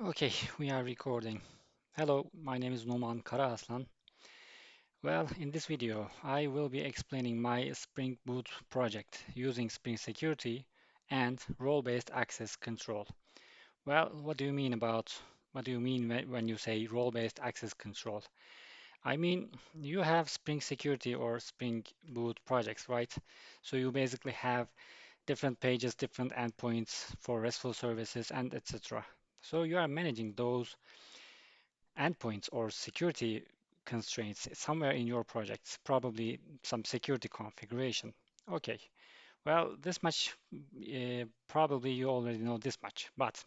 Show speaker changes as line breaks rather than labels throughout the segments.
Okay, we are recording. Hello, my name is Numan Karaaslan. Well, in this video, I will be explaining my Spring Boot project using Spring Security and role-based access control. Well, what do you mean when you say role-based access control? I mean, you have Spring Security or Spring Boot projects, right? So you basically have different pages, different endpoints for RESTful services, and etc. So you are managing those endpoints or security constraints somewhere in your projects, probably some security configuration. Okay, well, this much, probably you already know this much, but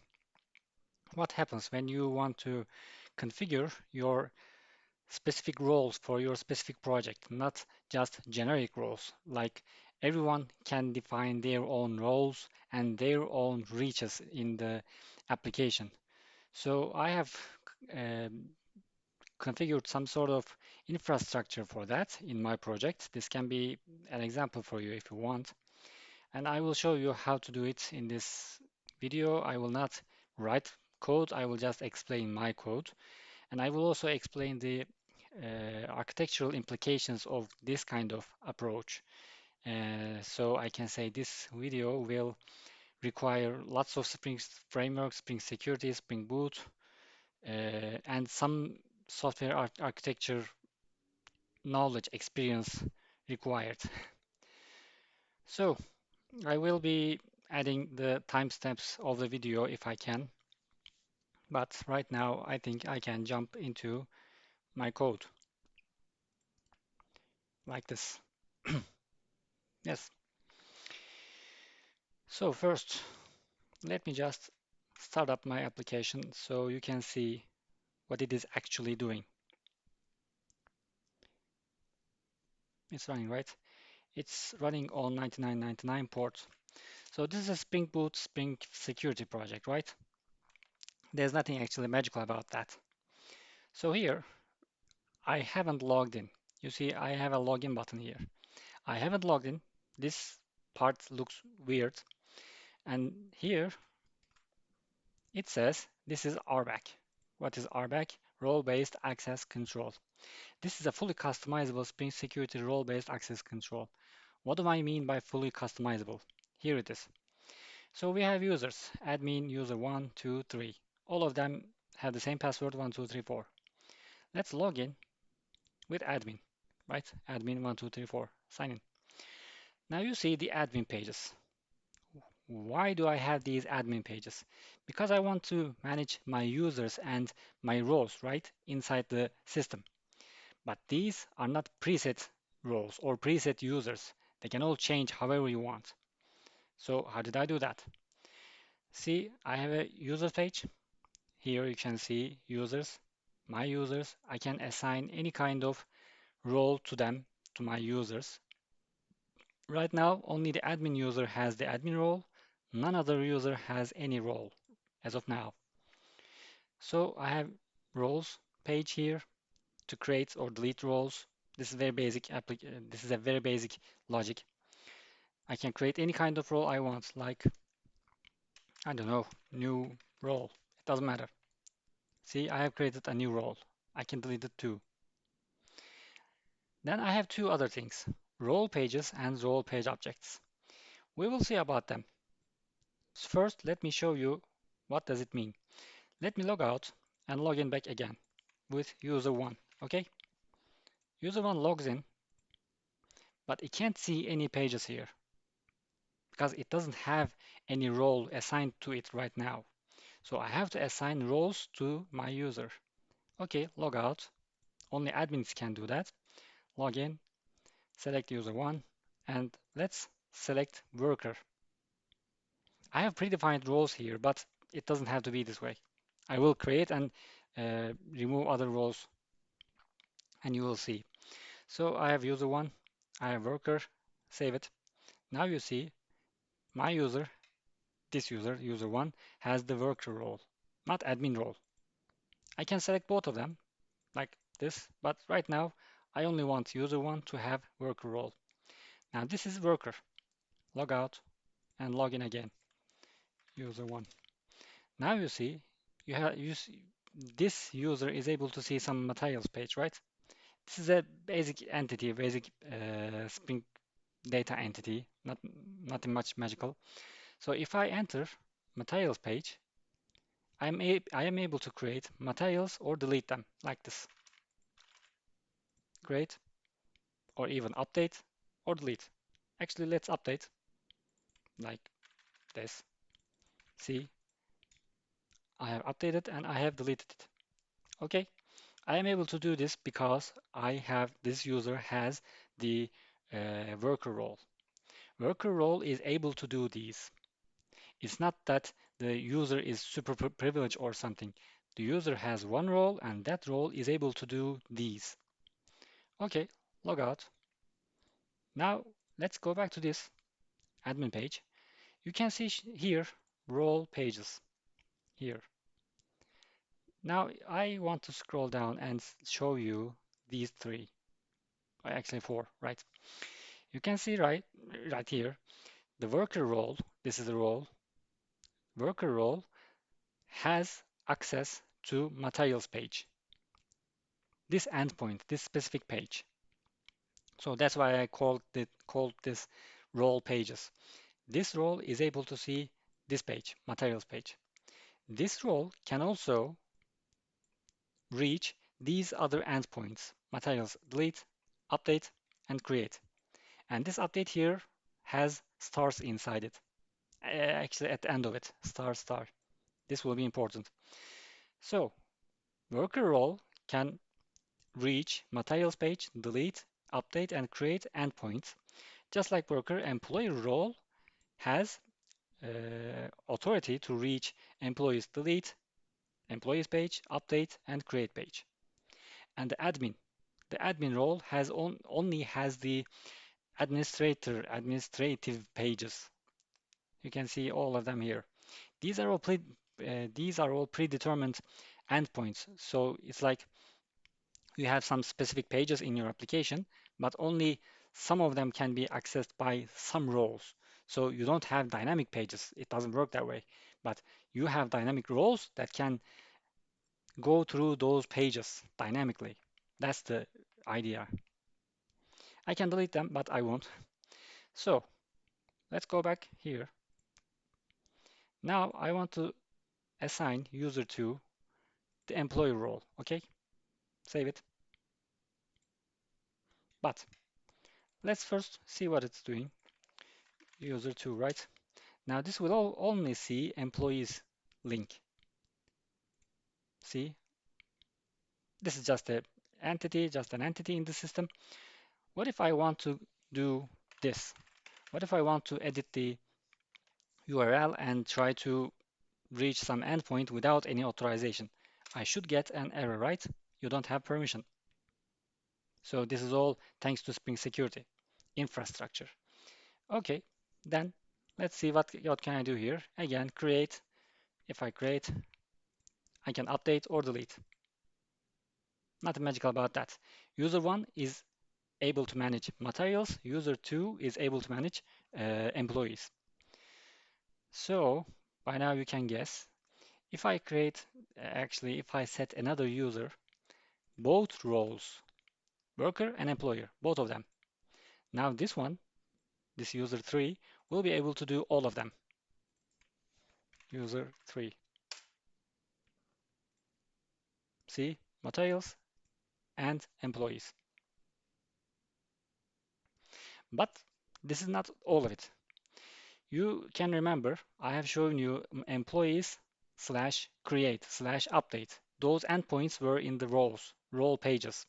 what happens when you want to configure your specific roles for your specific project, not just generic roles, like everyone can define their own roles and their own reaches in the application. So I have um, configured some sort of infrastructure for that in my project. This can be an example for you if you want. And I will show you how to do it in this video. I will not write code, I will just explain my code. And I will also explain the architectural implications of this kind of approach. So I can say this video will require lots of Spring framework, Spring Security, Spring Boot, and some software architecture knowledge, experience required. So I will be adding the timestamps of the video if I can, but right now I think I can jump into my code like this. Yes. So first, let me just start up my application so you can see what it is actually doing. It's running, right? It's running on 9999 port. So this is a Spring Boot Spring Security project, right? There's nothing actually magical about that. So here, I haven't logged in. You see, I have a login button here. I haven't logged in. This part looks weird. And here it says this is RBAC. What is RBAC? Role-based access control. This is a fully customizable Spring Security role-based access control. What do I mean by fully customizable? Here it is. So we have users, admin, user 1, 2, 3. All of them have the same password 1, 2, 3, 4. Let's log in with admin, right? Admin 1, 2, 3, 4. Sign in. Now you see the admin pages. Why do I have these admin pages? Because I want to manage my users and my roles, right, inside the system. But these are not preset roles or preset users. They can all change however you want. So how did I do that? See, I have a user page. Here you can see users, my users. I can assign any kind of role to them, to my users. Right now, only the admin user has the admin role. None other user has any role as of now. So I have roles page here to create or delete roles. This is very basic this is a very basic logic. I can create any kind of role I want, like I don't know, new role. It doesn't matter. See, I have created a new role. I can delete it too. Then I have two other things, role pages and role page objects. We will see about them. First, let me show you what does it mean. Let me log out and log in back again with user 1. Okay? User 1 logs in, but it can't see any pages here because it doesn't have any role assigned to it right now. So I have to assign roles to my user. Okay, log out. Only admins can do that. Log in, select user 1, and let's select worker. I have predefined roles here, but it doesn't have to be this way. I will create and remove other roles, and you will see. So I have user 1, I have worker, save it. Now you see my user, this user, user 1, has the worker role, not admin role. I can select both of them like this, but right now I only want user 1 to have worker role. Now this is worker. Log out and log in again, user 1. Now you see this user is able to see some materials page, right? This is a basic entity, basic Spring data entity, nothing much magical. So if I enter materials page, I am able to create materials or delete them like this. Create or even update or delete. Actually, let's update like this. See, I have updated and I have deleted it. Okay, I am able to do this because this user has the worker role. Worker role is able to do these. It's not that the user is super privileged or something. The user has one role and that role is able to do these. Okay, log out. Now let's go back to this admin page. You can see here role pages here. Now I want to scroll down and show you these three, or actually four, right? You can see right here the worker role. This is the role. Worker role has access to materials page. This endpoint, this specific page. So that's why I called this role pages. This role is able to see this page, materials page. This role can also reach these other endpoints, materials delete, update, and create. And this update here has stars inside it. Actually, at the end of it, star, star. This will be important. So, worker role can reach materials page, delete, update, and create endpoints. Just like worker, employee role has authority to reach employees delete, employees page, update, and create page. And the admin role only has the administrative pages. You can see all of them here. These are all predetermined endpoints. So it's like you have some specific pages in your application, but only some of them can be accessed by some roles. So you don't have dynamic pages. It doesn't work that way. But you have dynamic roles that can go through those pages dynamically. That's the idea. I can delete them, but I won't. So let's go back here. Now I want to assign user to the employee role. Okay, save it. But let's first see what it's doing. User 2, right? Now this will only see employees link. See, this is just an entity in the system. What if I want to do this? What if I want to edit the URL and try to reach some endpoint without any authorization? I should get an error, right? You don't have permission. So this is all thanks to Spring Security infrastructure. Okay, then let's see what can I do here. Again, create. If I create, I can update or delete. Nothing magical about that. User 1 is able to manage materials. User 2 is able to manage employees. So by now you can guess. If I create, actually, if I set another user, both roles, worker and employer, both of them. Now this one, this user 3, will be able to do all of them. User 3. See, materials and employees. But this is not all of it. You can remember I have shown you employees slash create slash update. Those endpoints were in the role pages.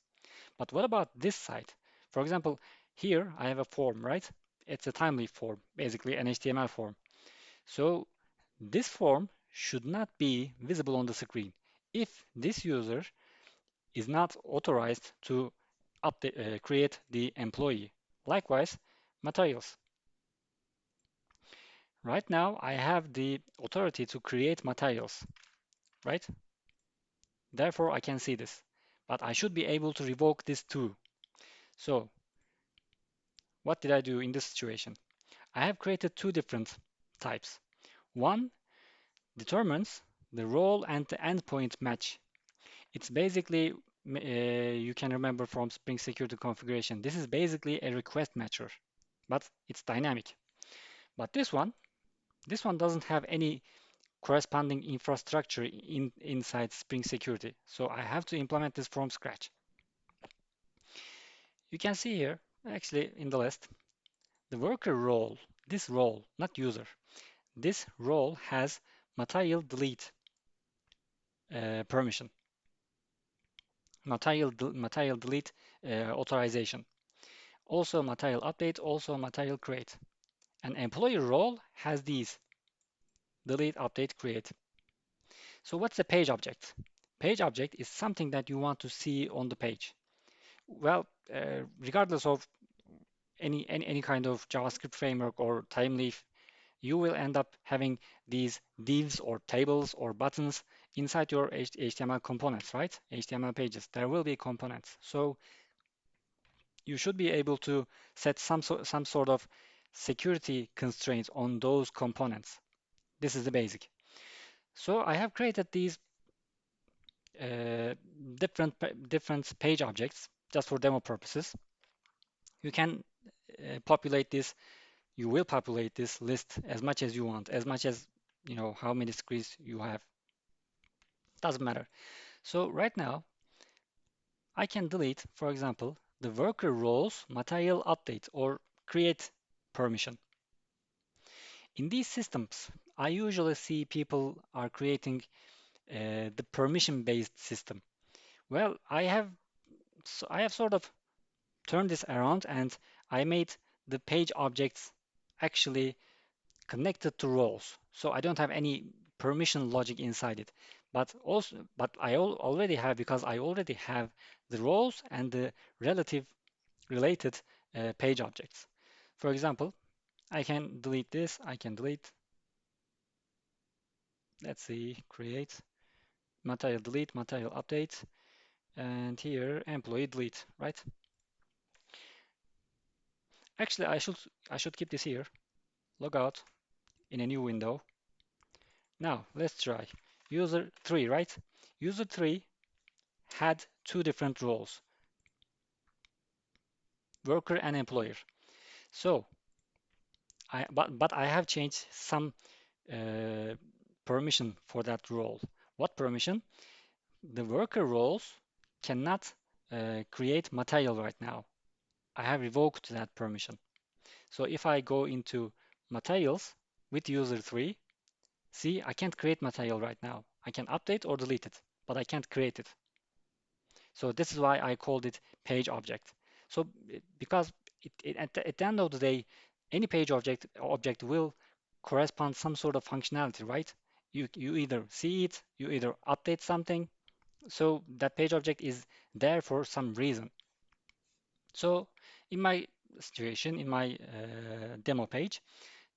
But what about this side? For example, here I have a form, right? It's a timely form, basically an HTML form. So this form should not be visible on the screen if this user is not authorized to create the employee. Likewise, materials. Right now, I have the authority to create materials, right? Therefore, I can see this. But I should be able to revoke this too. So, what did I do in this situation? I have created two different types. One determines the role and the endpoint match. It's basically, you can remember from Spring Security configuration, this is basically a request matcher, but it's dynamic. But this one doesn't have any corresponding infrastructure inside Spring Security. So I have to implement this from scratch. You can see here, actually in the list, the worker role, this role, not user, this role has material delete permission, material delete authorization, also material update, also material create. An employee role has these: delete, update, create. So what's the page object? Page object is something that you want to see on the page. Well, regardless of any kind of JavaScript framework or Timeleaf, you will end up having these divs or tables or buttons inside your HTML components, right? HTML pages. There will be components. So you should be able to set some sort of security constraints on those components. This is the basic. So I have created these uh, different page objects just for demo purposes. You can populate this. You will populate this list as much as you want, as much as how many screens you have. Doesn't matter. So right now, I can delete, for example, the worker roles material update or create permission. In these systems, I usually see people are creating the permission-based system. Well, I have sort of turned this around and I made the page objects actually connected to roles. So I don't have any permission logic inside it. But I already have, because I already have the roles and the related page objects. For example, I can delete this. I can delete, let's see, create, material update, and here employee delete, right? Actually, I should keep this here. Log out in a new window. Now let's try. User 3, right? User 3 had two different roles, worker and employer. So but I have changed some uh, permission for that role. What permission? The worker roles cannot create material right now. I have revoked that permission. So if I go into materials with user 3, see, I can't create material right now. I can update or delete it, but I can't create it. So this is why I called it page object. So because at the end of the day, any page object will correspond some sort of functionality, right? You either see it, you either update something. So that page object is there for some reason. So in my situation, in my demo page,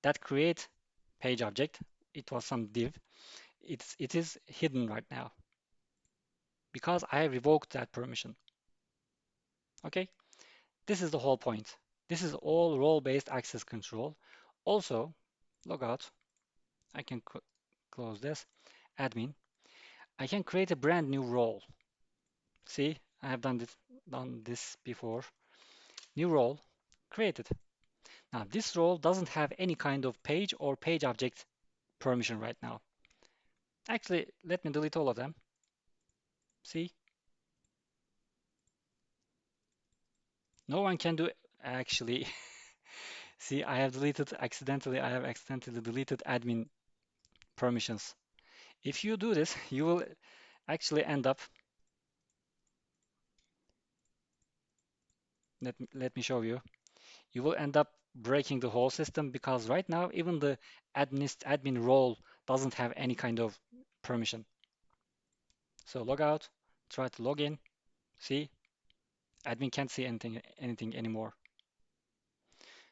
that create page object, it was some div. It is hidden right now because I revoked that permission. Okay, this is the whole point. This is all role-based access control. Also, logout. I can close this. Admin. I can create a brand new role. See, I have done this before. New role created. Now this role doesn't have any kind of page or page object permission right now. Actually, let me delete all of them. See, no one can do actually. See, I have accidentally deleted admin permissions. If you do this, you will actually end up, let me show you. You will end up breaking the whole system because right now even the admin role doesn't have any kind of permission. So log out, try to log in. See, admin can't see anything anymore.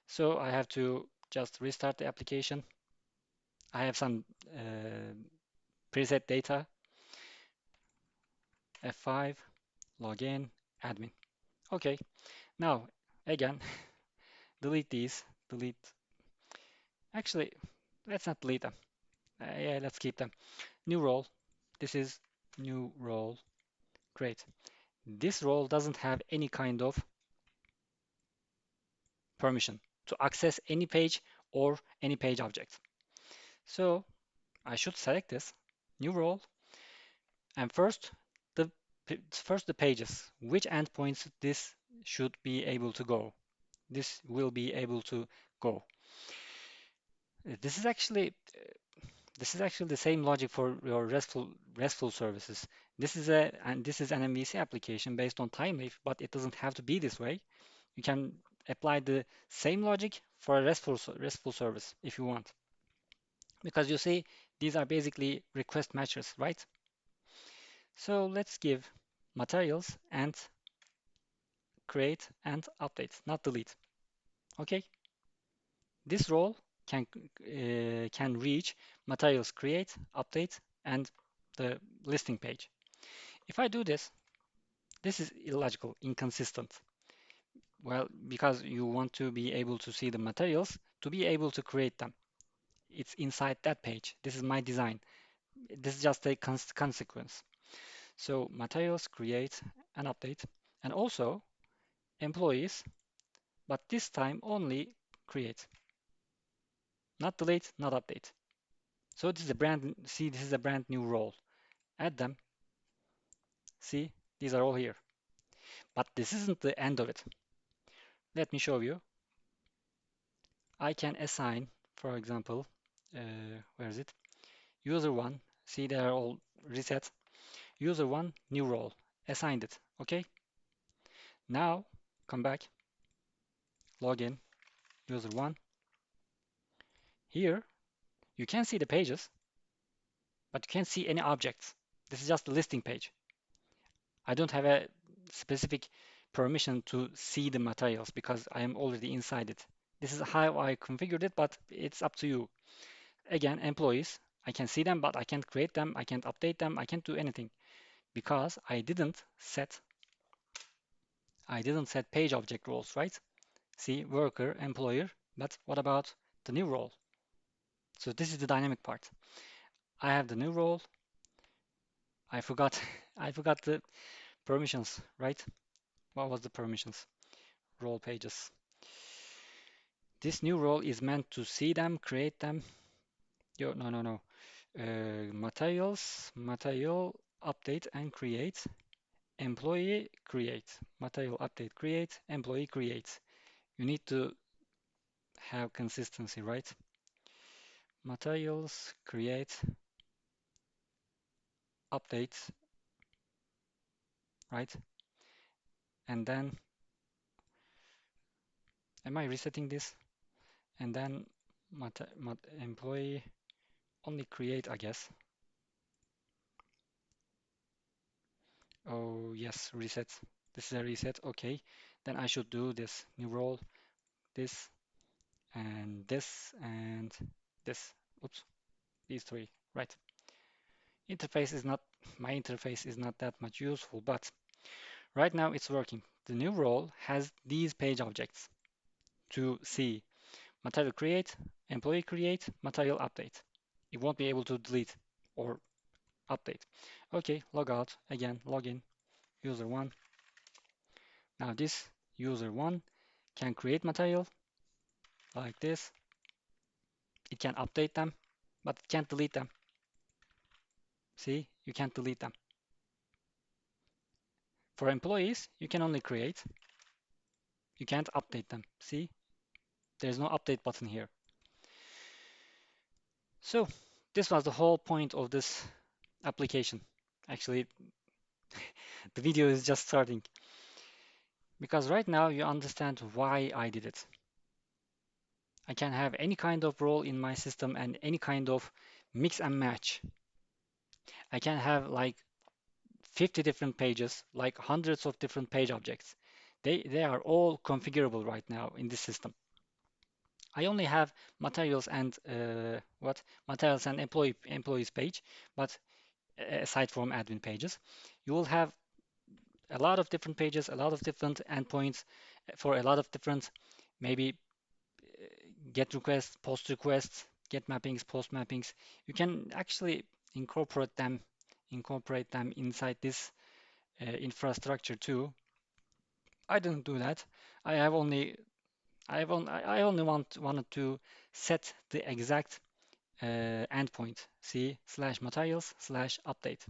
So I have to just restart the application. I have some preset data, F5, login, admin. Okay, now again, delete these, delete. Actually, let's not delete them. Yeah, let's keep them. New role. This is new role. Great. This role doesn't have any kind of permission to access any page or any page object. So I should select this new role and the first the pages. Which endpoints this should be able to go? This will be able to go. This is actually this is actually the same logic for your RESTful services. This is an MVC application based on Timeleaf, but it doesn't have to be this way. You can apply the same logic for a RESTful service if you want. Because you see, these are basically request matchers, right? So let's give materials and create and update, not delete. Okay, this role can reach materials create, update, and the listing page. If I do this, this is illogical, inconsistent. Well, because you want to be able to see the materials to be able to create them. It's inside that page. This is my design. This is just a consequence. So materials create and update, and also employees, but this time only create, not delete, not update. So this is a this is a brand new role. Add them. See, these are all here. But this isn't the end of it. Let me show you. I can assign, for example, where is it? User one. See, they are all reset. User one, new role. Assigned it. Okay. Now come back, log in, user one. Here you can see the pages, but you can't see any objects. This is just the listing page. I don't have a specific permission to see the materials because I am already inside it. This is how I configured it, but it's up to you. Again, employees, I can see them, but I can't create them, I can't update them, I can't do anything because I didn't set page object roles, right? See, worker, employer, but what about the new role? So this is the dynamic part. I have the new role. I forgot I forgot the permissions, right? What was the permissions? Role pages. This new role is meant to see them, create them. Yo, no, no, no. Material, update and create. Employee, create. Material, update, create. Employee, create. You need to have consistency, right? Materials, create, update, right? And then, am I resetting this? And then, employee, only create, I guess. Oh, yes, reset. This is a reset. Okay. Then I should do this new role, this, and this, and this. Oops, these three. Right. Interface is not, my interface is not that much useful, but right now it's working. The new role has these page objects to see material create, employee create, material update. It won't be able to delete or update. Okay, log out again, log in, user one. Now this user one can create material like this. It can update them, but it can't delete them. See, you can't delete them. For employees, you can only create. You can't update them. See, there's no update button here. So this was the whole point of this application. Actually, the video is just starting because right now you understand why I did it. I can have any kind of role in my system and any kind of mix and match. I can have like 50 different pages, like hundreds of different page objects. They are all configurable right now in this system. I only have materials and materials and employees page, but aside from admin pages, you will have a lot of different pages, a lot of different endpoints for a lot of different maybe get requests, post requests, get mappings, post mappings. You can actually incorporate them incorporate them inside this infrastructure too. I didn't do that. I have only I only wanted to set the exact endpoint. See slash materials slash update.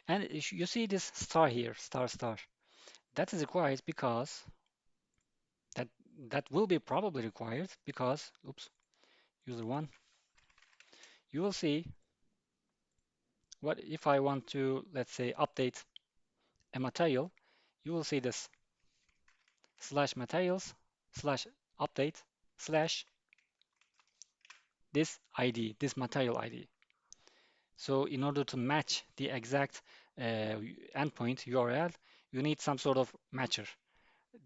And you see this star here, star star. That is required because that that will be probably required because, oops, user one. You will see what if I want to, let's say, update a material. You will see this slash materials slash update slash this ID, this material ID. So in order to match the exact endpoint URL, you need some sort of matcher.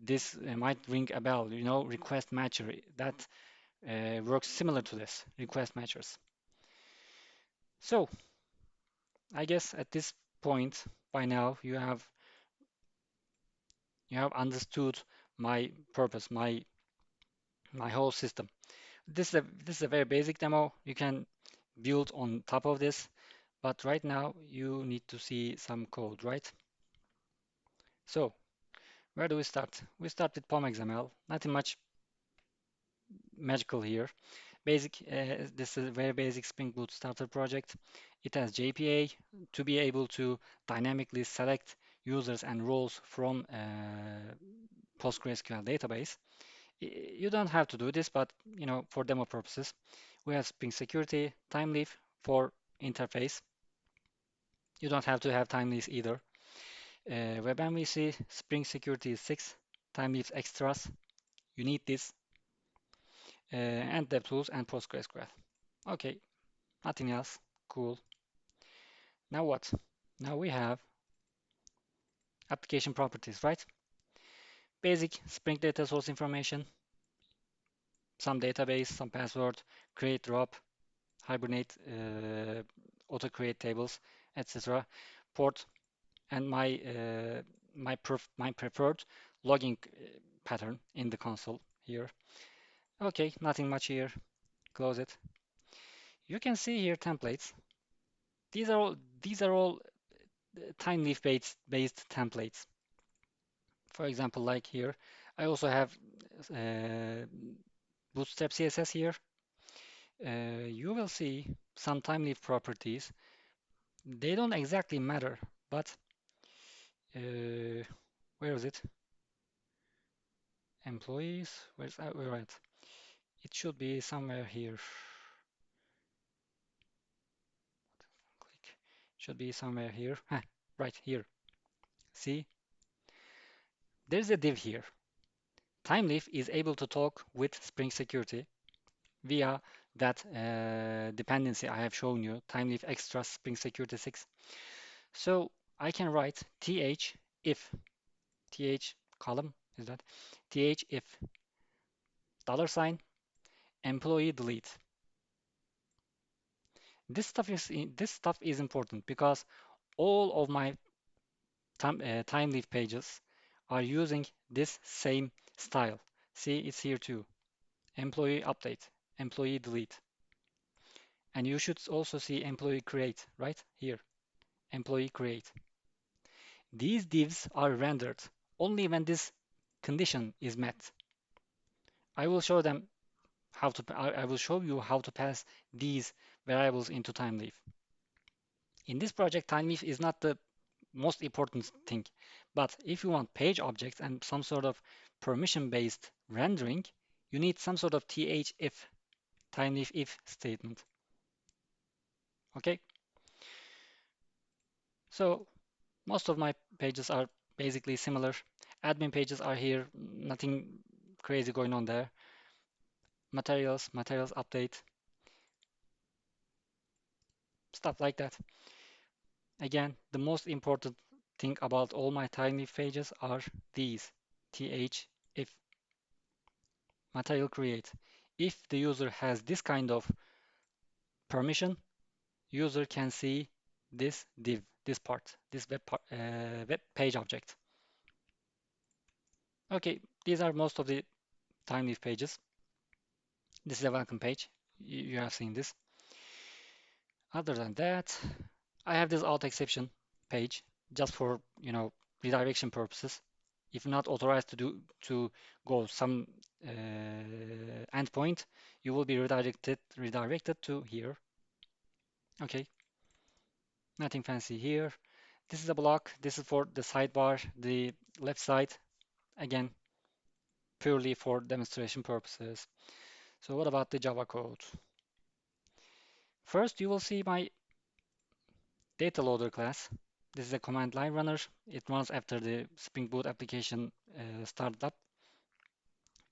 This might ring a bell, request matcher. That works similar to this, request matchers. So I guess at this point by now you have understood my purpose, my whole system. This is a very basic demo. You can build on top of this, but right now you need to see some code, right? So where do we start? We start with POM XML. Nothing much magical here. This is a very basic Spring Boot starter project. It has JPA to be able to dynamically select users and roles from PostgreSQL database. You don't have to do this, but for demo purposes, we have Spring Security, TimeLeaf for interface. You don't have to have TimeLeaf either. WebMVC, Spring Security is 6, TimeLeaf extras. You need this, and DevTools and PostgreSQL. Okay, nothing else. Cool. Now what? Now we have application properties, right? Basic Spring data source information, some database, some password, create drop, Hibernate, auto create tables, etc. Port and my preferred logging pattern in the console here. Okay, nothing much here. Close it. You can see here templates. These are all TimeLeaf based templates. For example, like here, I also have uh, Bootstrap CSS here. You will see some TimeLeaf properties. They don't exactly matter, but where is it? Employees. Where's that? Where at? It should be somewhere here. Click. Should be somewhere here. Right here. See, there's a div here. TimeLeaf is able to talk with Spring Security via that dependency I have shown you, TimeLeaf Extra Spring Security 6. So I can write th th column is that th if $ employee delete. This stuff is important because all of my TimeLeaf pages are using this same style. See, it's here too. Employee update, employee delete. And you should also see employee create right here. Employee create. These divs are rendered only when this condition is met. I will show them I will show you how to pass these variables into TimeLeaf. In this project, TimeLeaf is not the most important thing, but if you want page objects and some sort of permission-based rendering, you need some sort of if TimeLeaf if statement. Okay, so most of my pages are basically similar. Admin pages are here, nothing crazy going on there. Materials update, stuff like that. Again, the most important thing about all my tiny pages are these. If material create. If the user has this kind of permission, user can see this div, this part, this web page object. Okay, these are most of the TimeLeaf pages. This is a welcome page. You have seen this. Other than that, I have this auto exception page just for, redirection purposes. If not authorized to go some endpoint, you will be redirected to here. Okay, nothing fancy here. This is a block. This is for the sidebar, the left side. Again, purely for demonstration purposes. So what about the Java code? First, you will see my data loader class. This is a command line runner. It runs after the Spring Boot application started up.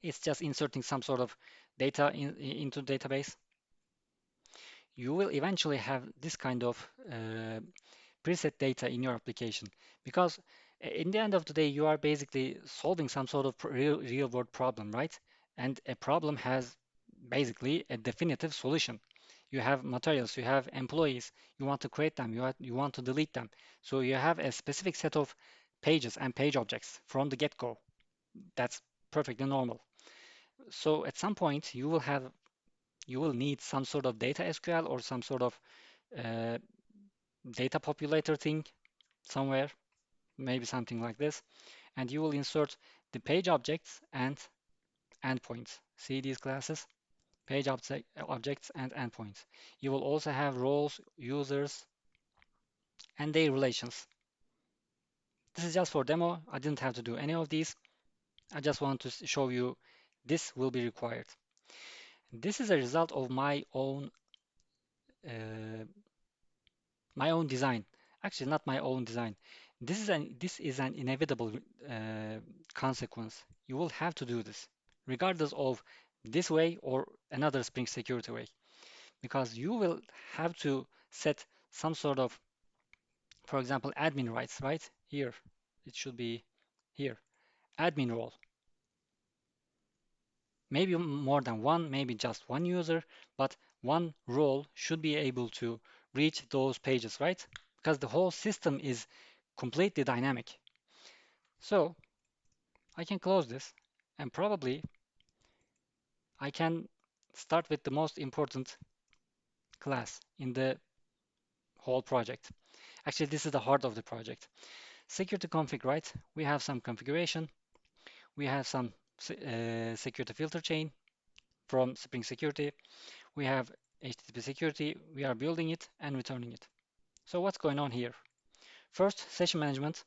It's just inserting some sort of data into the database. You will eventually have this kind of preset data in your application because in the end of the day, you are basically solving some sort of real world problem, right? And a problem has basically a definitive solution. You have materials, you have employees, you want to create them, you want to delete them. So you have a specific set of pages and page objects from the get-go. That's perfectly normal. So at some point, you will need some sort of data SQL or some sort of uh, data populator thing somewhere, maybe something like this, and you will insert the page objects and endpoints. See these classes? Objects and endpoints. You will also have roles, users, and their relations. This is just for demo. I didn't have to do any of these. I just want to show you this will be required. This is a result of uh, my own design. Actually, not my own design. This is an inevitable uh, consequence. You will have to do this, regardless of this way or another Spring Security way, because you will have to set some sort of, for example, admin rights, right? Here, it should be here, admin role. Maybe more than one, maybe just one user, but one role should be able to reach those pages, right? Because the whole system is completely dynamic. So I can close this and probably I can start with the most important class in the whole project. Actually, this is the heart of the project. Security config, right? We have some configuration. We have some security filter chain from Spring Security. We have HTTP security. We are building it and returning it. So what's going on here? First, session management.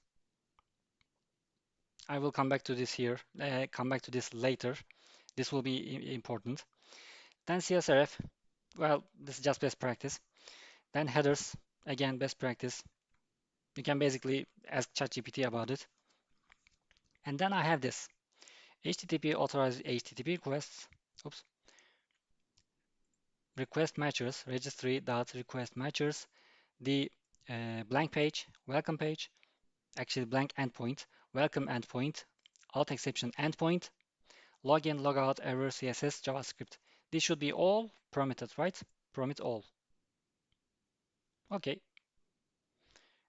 I will come back to this here, come back to this later. This will be important. Then CSRF. Well, this is just best practice. Then headers, again, best practice. You can basically ask ChatGPT about it. And then I have this HTTP authorized HTTP requests. Oops. Request matchers, registry.request matchers, the blank page, welcome page, actually blank endpoint, welcome endpoint, auth exception endpoint, login, logout, error, CSS, JavaScript. These should be all permitted, right? Permit all. Okay,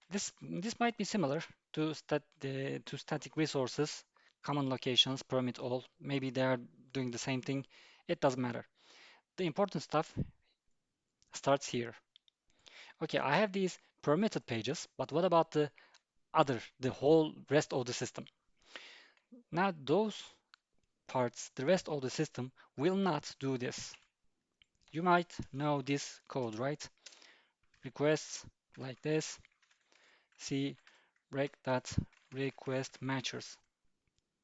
this might be similar to static resources, common locations, permit all. Maybe they are doing the same thing. It doesn't matter. The important stuff starts here. Okay, I have these permitted pages, but what about the whole rest of the system? Now those parts, the rest of the system will not do this. You might know this code, right? Requests like this. See rec.request matchers,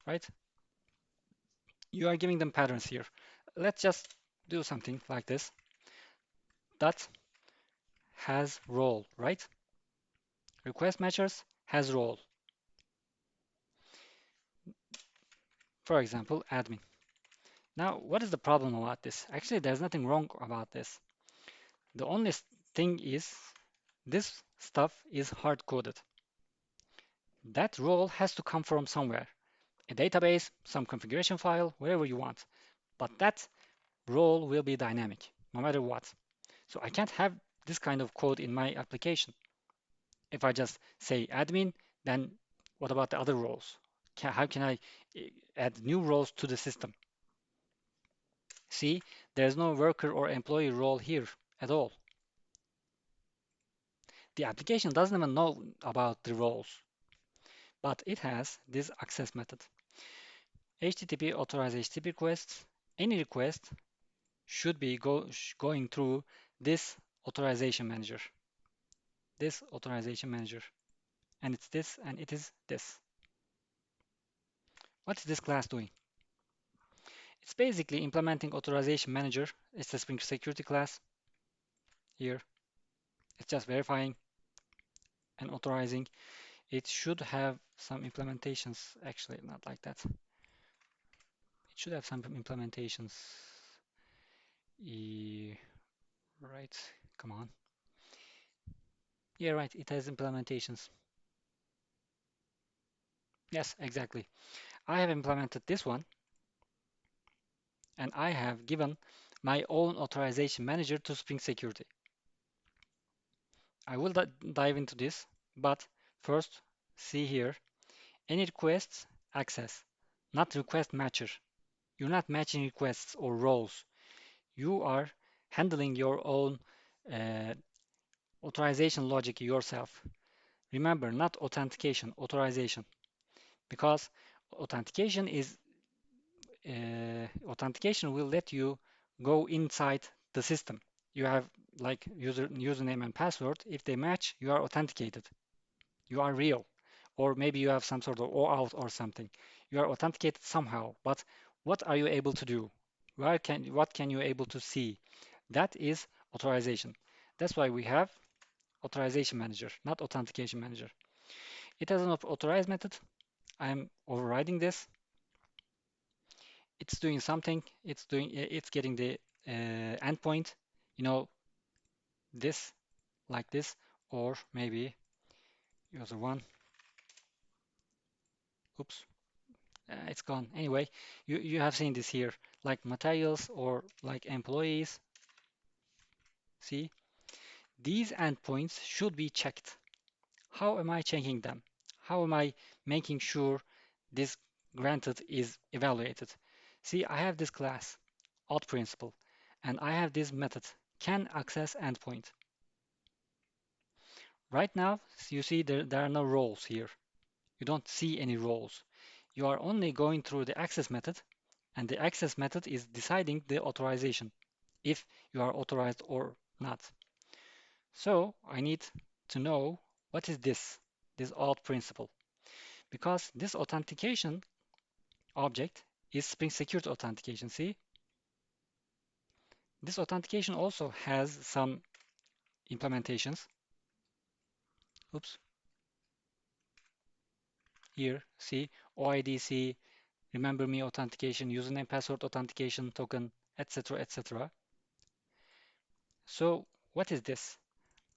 right? You are giving them patterns here. Let's just do something like this. That has role, right? Request matchers has role. For example, admin. Now, what is the problem about this? Actually, there's nothing wrong about this. The only thing is this stuff is hard coded. That role has to come from somewhere. A database, some configuration file, wherever you want. But that role will be dynamic, no matter what. So I can't have this kind of code in my application. If I just say admin, then what about the other roles? How can I add new roles to the system? See, there's no worker or employee role here at all. The application doesn't even know about the roles, but it has this access method. HTTP authorize HTTP requests. Any request should be going through this authorization manager. This authorization manager. And it's this and it is this. What is this class doing? It's basically implementing authorization manager. It's a Spring Security class here. It's just verifying and authorizing. It should have some implementations. Actually, not like that. It should have some implementations. Right. Come on. Yeah, right. It has implementations. Yes, exactly. I have implemented this one and I have given my own authorization manager to Spring Security. I will dive into this, but first, see here, any requests, access, not request matcher. You're not matching requests or roles. You are handling your own uh, authorization logic yourself. Remember, not authentication, authorization, because authentication is authentication will let you go inside the system. You have like username and password. If they match, you are authenticated. You are real. Or maybe you have some sort of OAuth or something. You are authenticated somehow. But what are you able to do? What can you able to see? That is authorization. That's why we have authorization manager, not authentication manager. It has an authorize method. I'm overriding this. It's doing something. It's getting the endpoint, you know, this like this, or maybe user one. Oops, it's gone. Anyway, you have seen this here, like materials or like employees. See, these endpoints should be checked. How am I checking them? How am I making sure this granted is evaluated? See, I have this class, auth principal, and I have this method, can access endpoint. Right now, you see there are no roles here. You don't see any roles. You are only going through the access method, and the access method is deciding the authorization, if you are authorized or not. So I need to know what is this auth principal, because this authentication object is Spring Security authentication. See, this authentication also has some implementations. Oops, here, see, OIDC, remember me authentication, username, password authentication token, etc., etc. So what is this?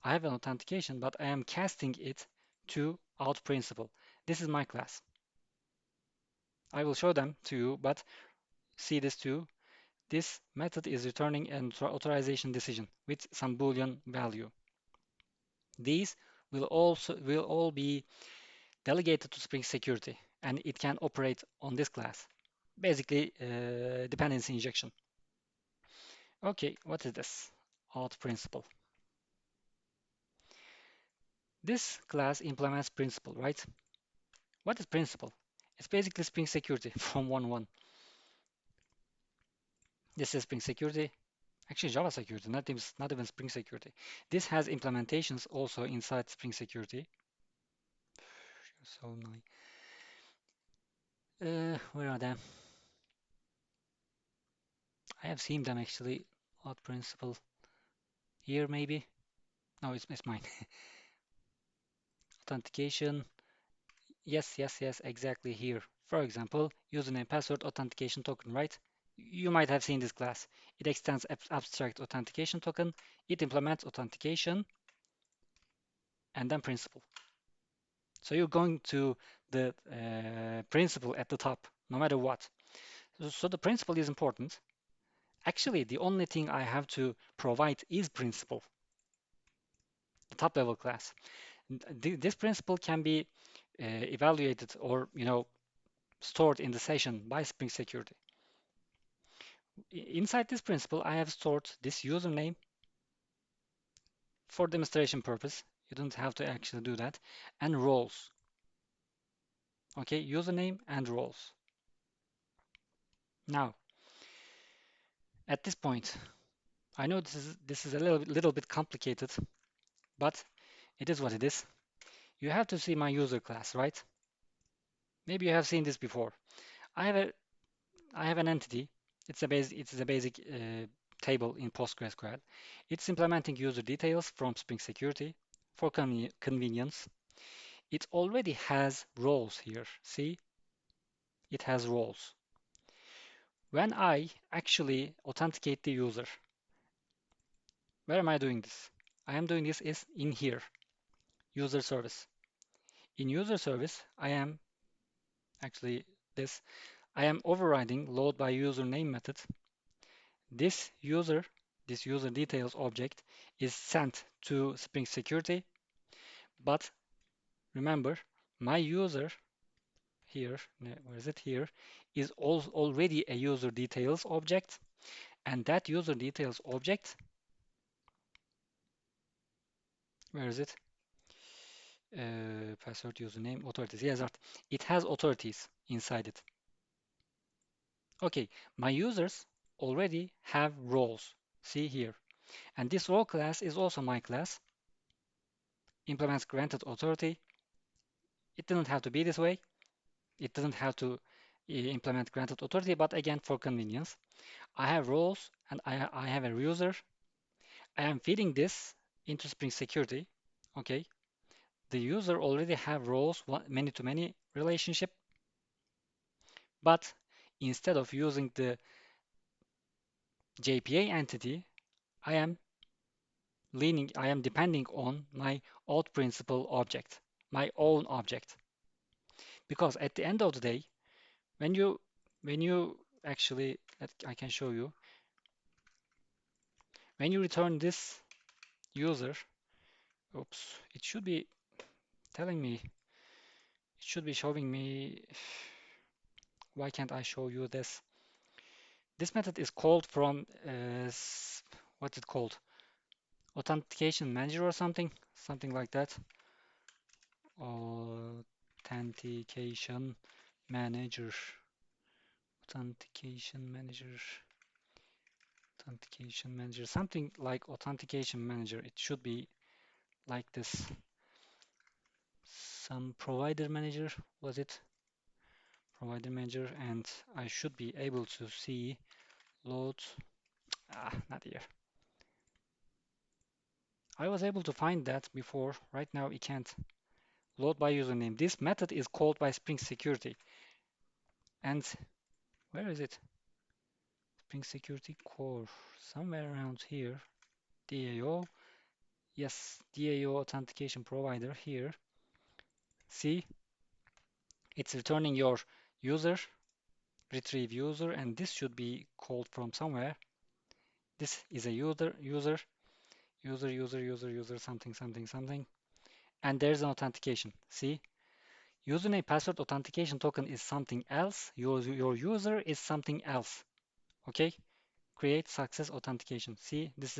I have an authentication, but I am casting it to auth principal. This is my class. I will show them to you, but see this too. This method is returning an authorization decision with some Boolean value. These will all be delegated to Spring Security, and it can operate on this class. Basically, dependency injection. Okay, what is this? Auth principal. This class implements principal, right? What is principal? It's basically Spring Security from 1.1. This is Spring Security. Actually, Java Security, not even Spring Security. This has implementations also inside Spring Security. So nice. Where are they? I have seen them actually. Auth principal here maybe. No, it's mine. Authentication. Yes, yes, yes, exactly here. For example, username, password, authentication token, right? You might have seen this class. It extends abstract authentication token. It implements authentication and then principal. So you're going to the principal at the top, no matter what. So the principal is important. Actually, the only thing I have to provide is principal, the top level class. This principal can be evaluated or stored in the session by Spring Security. Inside this principal, I have stored this username for demonstration purpose. You don't have to actually do that. And roles. Okay, username and roles. Now, at this point, I know this is a little bit complicated, but it is what it is. You have to see my user class, right? Maybe you have seen this before. I have a I have an entity. It's a basic table in PostgreSQL. It's implementing user details from Spring Security for convenience. It already has roles here. See, it has roles. When I actually authenticate the user, where am I doing this? I am doing this is in here, user service. In user service, I am actually this. I am overriding load by username method. This user, this user details object is sent to Spring Security, but remember, my user here, where is it here, is already a user details object, and that user details object, where is it? Password, username, authorities. Yes, right. It has authorities inside it. Okay, my users already have roles. See here. And this role class is also my class. Implements granted authority. It doesn't have to be this way. It doesn't have to implement granted authority, but again, for convenience. I have roles and I have a user. I am feeding this into Spring Security. Okay. The user already have roles, many-to-many relationship, but instead of using the JPA entity, I am depending on my auth principal object, my own object. Because at the end of the day, when you when you actually, I can show you, when you return this user, oops, it should be telling me, it should be showing me, why can't I show you this? This method is called from, what's it called? Authentication manager or something like that. Authentication manager, authentication manager, authentication manager, something like authentication manager. It should be like this. Some provider manager, was it? Provider manager, and I should be able to see load. Not here. I was able to find that before. Right now, it can't. Load by username. This method is called by Spring Security. And where is it? Spring Security Core. Somewhere around here. DAO. Yes, DAO authentication provider here. See, it's returning your user, retrieve user, and this should be called from somewhere. This is a user, something. And there's an authentication. See, username password authentication token is something else. Your user is something else. Okay? Create success authentication. See, this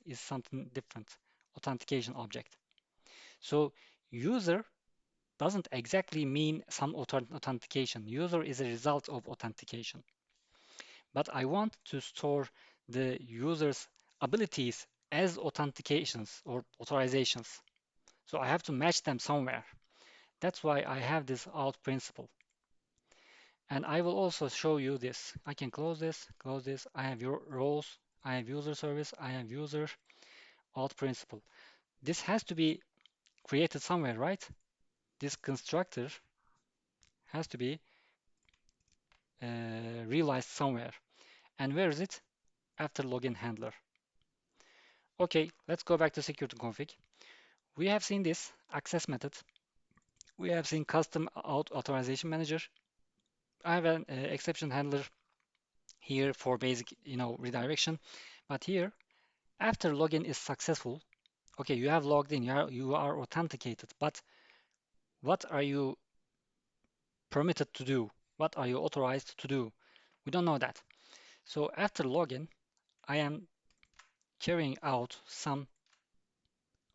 is something different. Authentication object. So user doesn't exactly mean some authentication. User is a result of authentication. But I want to store the user's abilities as authentications or authorizations. So I have to match them somewhere. That's why I have this auth principle. And I will also show you this. I can close this, close this. I have your roles, I have user service, I have user auth principle. This has to be created somewhere, right? This constructor has to be realized somewhere. And where is it? After login handler. Okay, let's go back to security config. We have seen this access method. We have seen custom authorization manager. I have an exception handler here for basic, redirection. But here, after login is successful, okay, you have logged in, you are authenticated, but what are you permitted to do? What are you authorized to do? We don't know that. So after login, I am carrying out some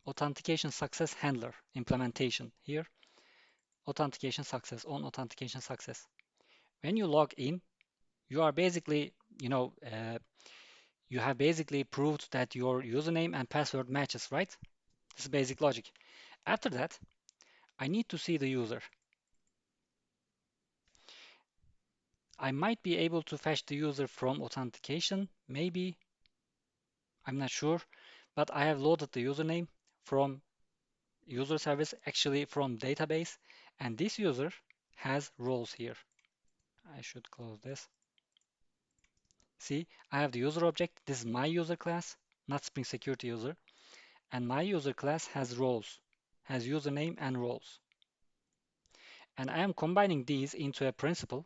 authentication success handler implementation here. Authentication success on authentication success. When you log in, you are basically, you have basically proved that your username and password matches, right? This is basic logic. After that, I need to see the user. I might be able to fetch the user from authentication, maybe, I'm not sure, but I have loaded the username from user service, actually from database, and this user has roles here. I should close this. See, I have the user object. This is my user class, not Spring Security user. And my user class has roles, has username and roles. And I am combining these into a principal,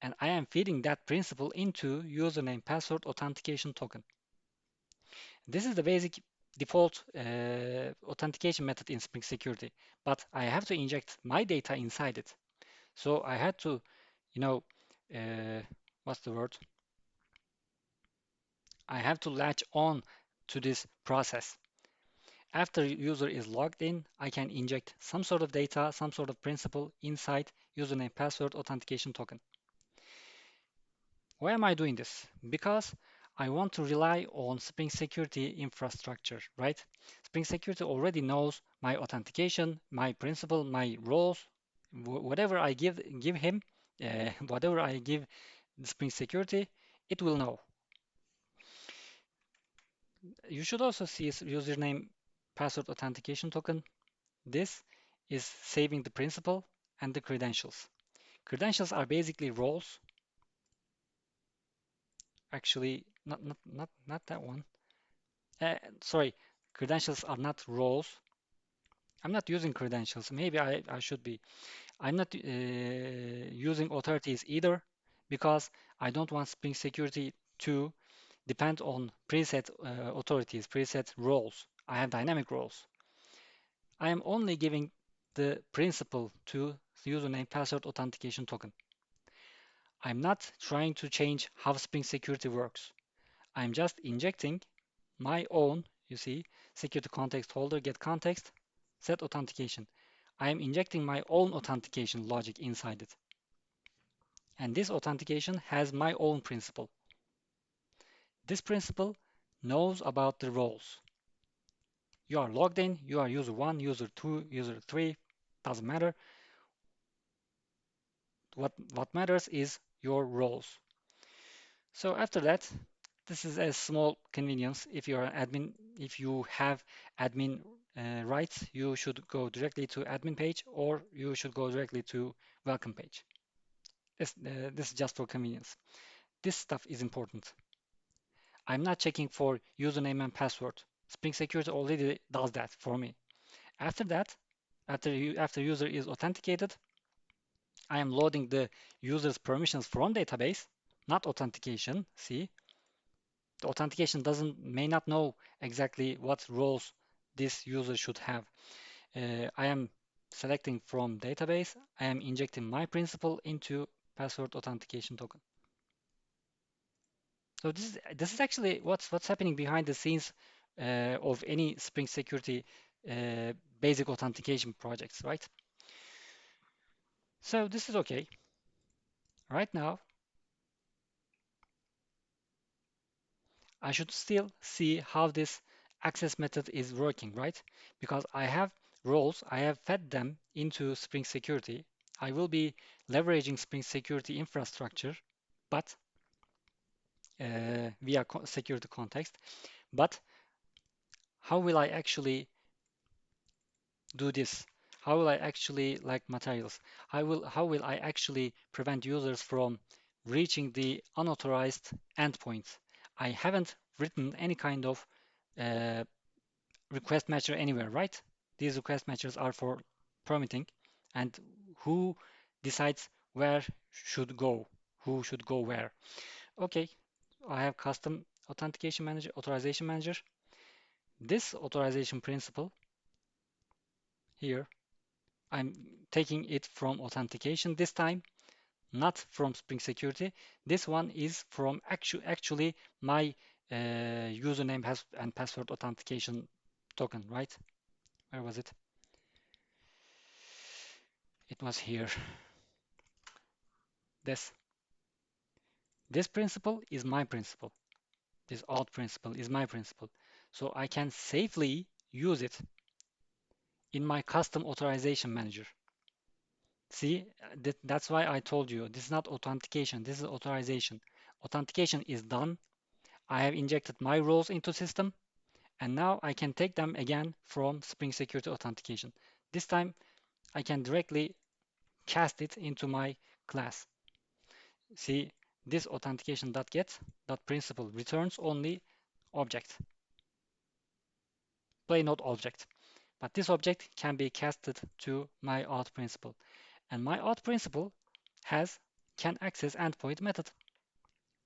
and I am feeding that principal into username password authentication token. This is the basic default authentication method in Spring Security, but I have to inject my data inside it. So I had to, you know, uh, what's the word? I have to latch on to this process. After user is logged in, I can inject some sort of data, some sort of principal inside username password authentication token. Why am I doing this? Because I want to rely on Spring Security infrastructure, right? Spring Security already knows my authentication, my principal, my roles, whatever I give him, whatever I give the Spring Security, it will know. You should also see username password authentication token. This is saving the principal and the credentials. Credentials are basically roles. Actually, not that one. Sorry, credentials are not roles. I'm not using credentials. Maybe I should be. I'm not using authorities either because I don't want Spring Security to depend on preset authorities, preset roles. I have dynamic roles. I am only giving the principal to the username password authentication token. I'm not trying to change how Spring Security works. I'm just injecting my own, you see, security context holder, get context, set authentication. I am injecting my own authentication logic inside it. And this authentication has my own principal. This principal knows about the roles. You are logged in, you are user 1, user 2, user 3, doesn't matter. What matters is your roles. So after that, this is a small convenience. If you are an admin, if you have admin rights, you should go directly to admin page or you should go directly to welcome page. This is just for convenience. This stuff is important. I'm not checking for username and password. Spring Security already does that for me. After that, after user is authenticated, I am loading the user's permissions from database, not authentication. See, the authentication doesn't may not know exactly what roles this user should have. I am selecting from database. I am injecting my principal into password authentication token. So this is actually what's happening behind the scenes of any Spring Security basic authentication projects, right? So this is okay. Right now, I should still see how this access method is working, right? Because I have roles, I have fed them into Spring Security. I will be leveraging Spring Security infrastructure, but via security context. But how will I actually do this? How will I actually like materials? How will I actually prevent users from reaching the unauthorized endpoints? I haven't written any kind of uh, request matcher anywhere, right? These request matchers are for permitting and who decides where should go, who should go where. Okay, I have custom authentication manager, authorization manager. This authorization principle here, I'm taking it from authentication this time, not from Spring Security. This one is from actually my username has and password authentication token, right? Where was it? It was here. This. This principle is my principle. This auth principle is my principle. So I can safely use it in my custom authorization manager. See, that's why I told you this is not authentication, this is authorization. Authentication is done. I have injected my roles into system, and now I can take them again from Spring Security Authentication. This time I can directly cast it into my class. See, this authentication.get.principal returns only object, plain old object. But this object can be casted to my auth principal. And my auth principal has can access endpoint method.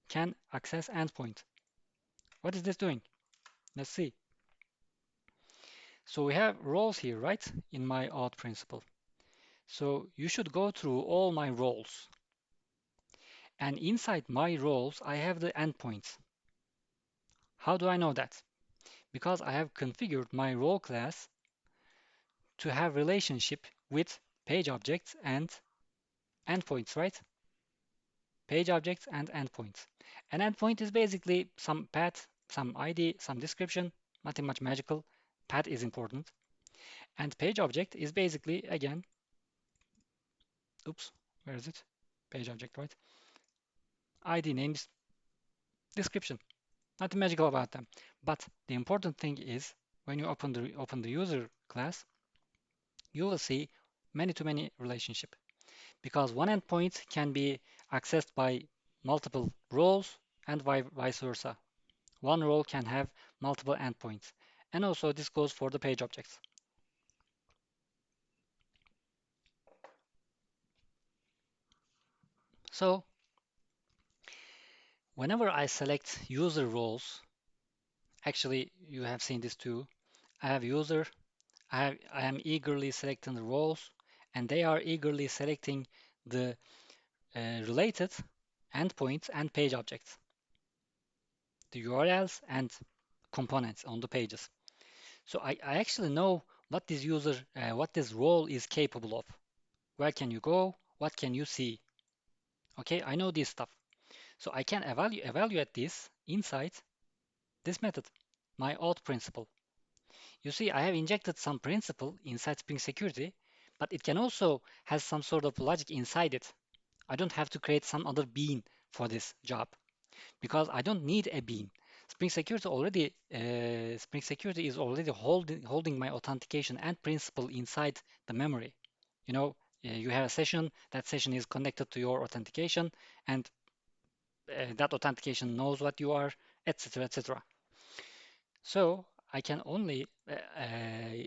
Can access endpoint. What is this doing? Let's see. So we have roles here, right? In my auth principal. So you should go through all my roles. And inside my roles, I have the endpoints. How do I know that? Because I have configured my role class to have relationship with page objects and endpoints, right? Page objects and endpoints. An endpoint is basically some path, some ID, some description, nothing much magical. Path is important. And page object is basically, again, oops, where is it? Page object, right? ID names, description. Nothing magical about them. But the important thing is when you open the user class, you will see many-to-many relationship because one endpoint can be accessed by multiple roles and vice versa. One role can have multiple endpoints. And also this goes for the page objects. So whenever I select user roles, actually you have seen this too. I have user, I am eagerly selecting the roles, and they are eagerly selecting the related endpoints and page objects, the URLs and components on the pages. So I actually know what this role is capable of. Where can you go? What can you see? Okay, I know this stuff. So I can evaluate this inside this method, my auth principle. You see, I have injected some principle inside Spring Security, but it can also has some sort of logic inside it. I don't have to create some other bean for this job because I don't need a bean. Spring Security is already holding my authentication and principle inside the memory. You know, you have a session. That session is connected to your authentication, and that authentication knows what you are, etc., etc. So I can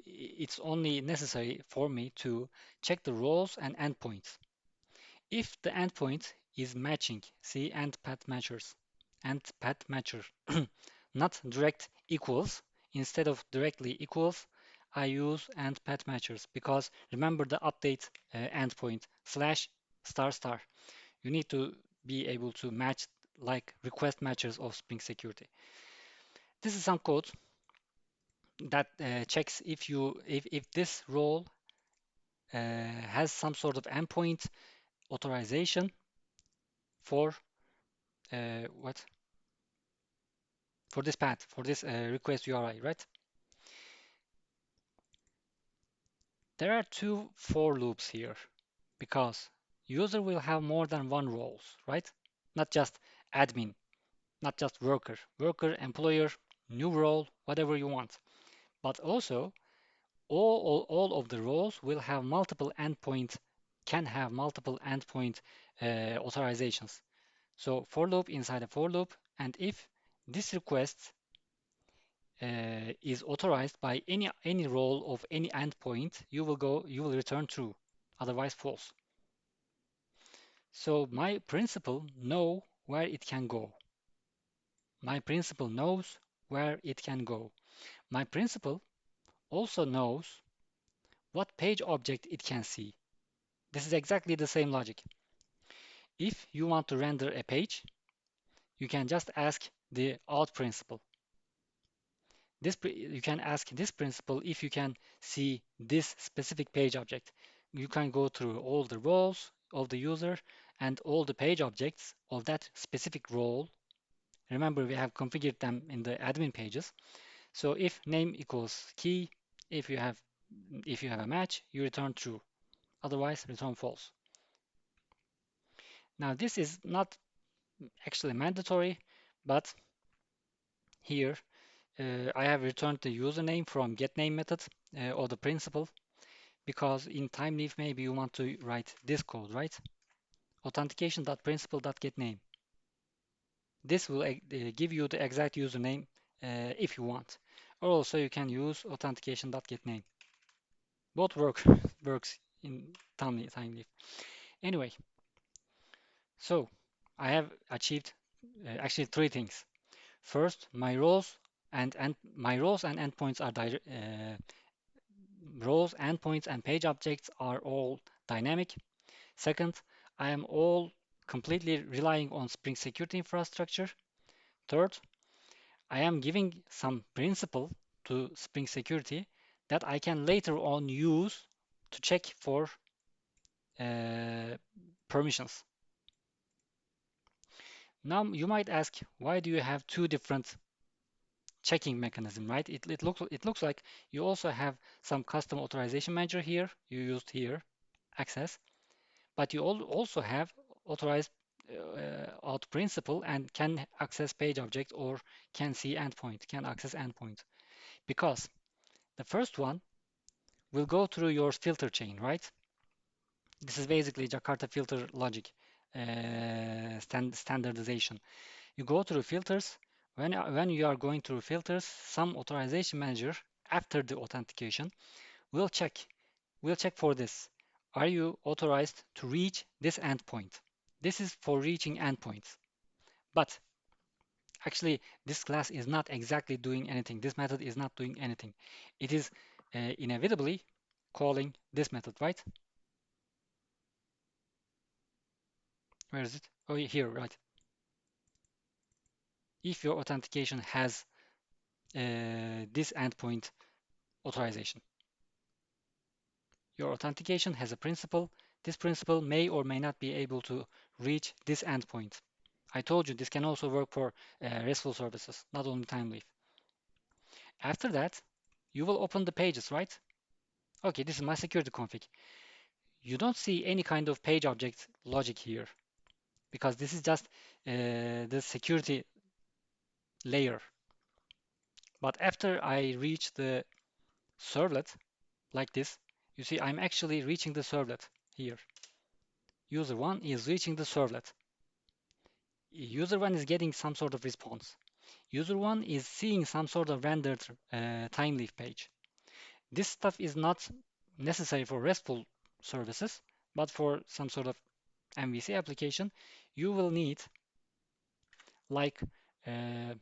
it's only necessary for me to check the roles and endpoints. If the endpoint is matching, see end path matchers, end path matcher, not direct equals, instead of directly equals, I use end path matchers because remember the update endpoint slash star star. You need to be able to match like request matchers of Spring Security. This is some code that checks if this role has some sort of endpoint authorization for what for this path for this request URI, right? There are two for loops here because user will have more than one roles, right? Not just admin, not just worker, employer, new role, whatever you want, but also all of the roles will have multiple endpoint, can have multiple endpoint authorizations. So for loop inside a for loop, and if this request is authorized by any role of any endpoint, you will return true, otherwise false. So my principle know where it can go. My principle knows where it can go. My principle also knows what page object it can see. This is exactly the same logic. If you want to render a page, you can just ask the out principal. You can ask this principal if you can see this specific page object. You can go through all the roles of the user and all the page objects of that specific role. Remember, we have configured them in the admin pages. So if name equals key, if you have a match, you return true. Otherwise, return false. Now, this is not actually mandatory, but here I have returned the username from getName method or the principal, because in TimeLeaf maybe you want to write this code, right? Authentication.principal.getName. This will give you the exact username if you want. Or also you can use authentication.getName. Both works in TimeLeaf. Anyway, so I have achieved actually three things. First, my roles and endpoints are roles, endpoints, and page objects are all dynamic. Second, I am all completely relying on Spring Security infrastructure. Third, I am giving some principle to Spring Security that I can later on use to check for uh, permissions. Now you might ask, why do you have two different checking mechanism, right? It looks like you also have some custom authorization manager here. You used here access, but you also have authorized out principal and can access page object or can see endpoint, can access endpoint. Because the first one will go through your filter chain, right? This is basically Jakarta filter logic standardization. You go through filters. When you are going through filters, some authorization manager after the authentication will check for this. Are you authorized to reach this endpoint? This is for reaching endpoints. But actually, this class is not exactly doing anything. This method is not doing anything. It is inevitably calling this method, right? Where is it? Oh, here, right. If your authentication has this endpoint authorization. Your authentication has a principal. This principal may or may not be able to reach this endpoint. I told you this can also work for RESTful services, not only TimeLeaf. After that, you will open the pages, right? Okay, this is my security config. You don't see any kind of page object logic here because this is just the security layer. But after I reach the servlet like this, you see I'm actually reaching the servlet here. User 1 is reaching the servlet. User 1 is getting some sort of response. User 1 is seeing some sort of rendered TimeLeaf page. This stuff is not necessary for RESTful services, but for some sort of MVC application, you will need like uh,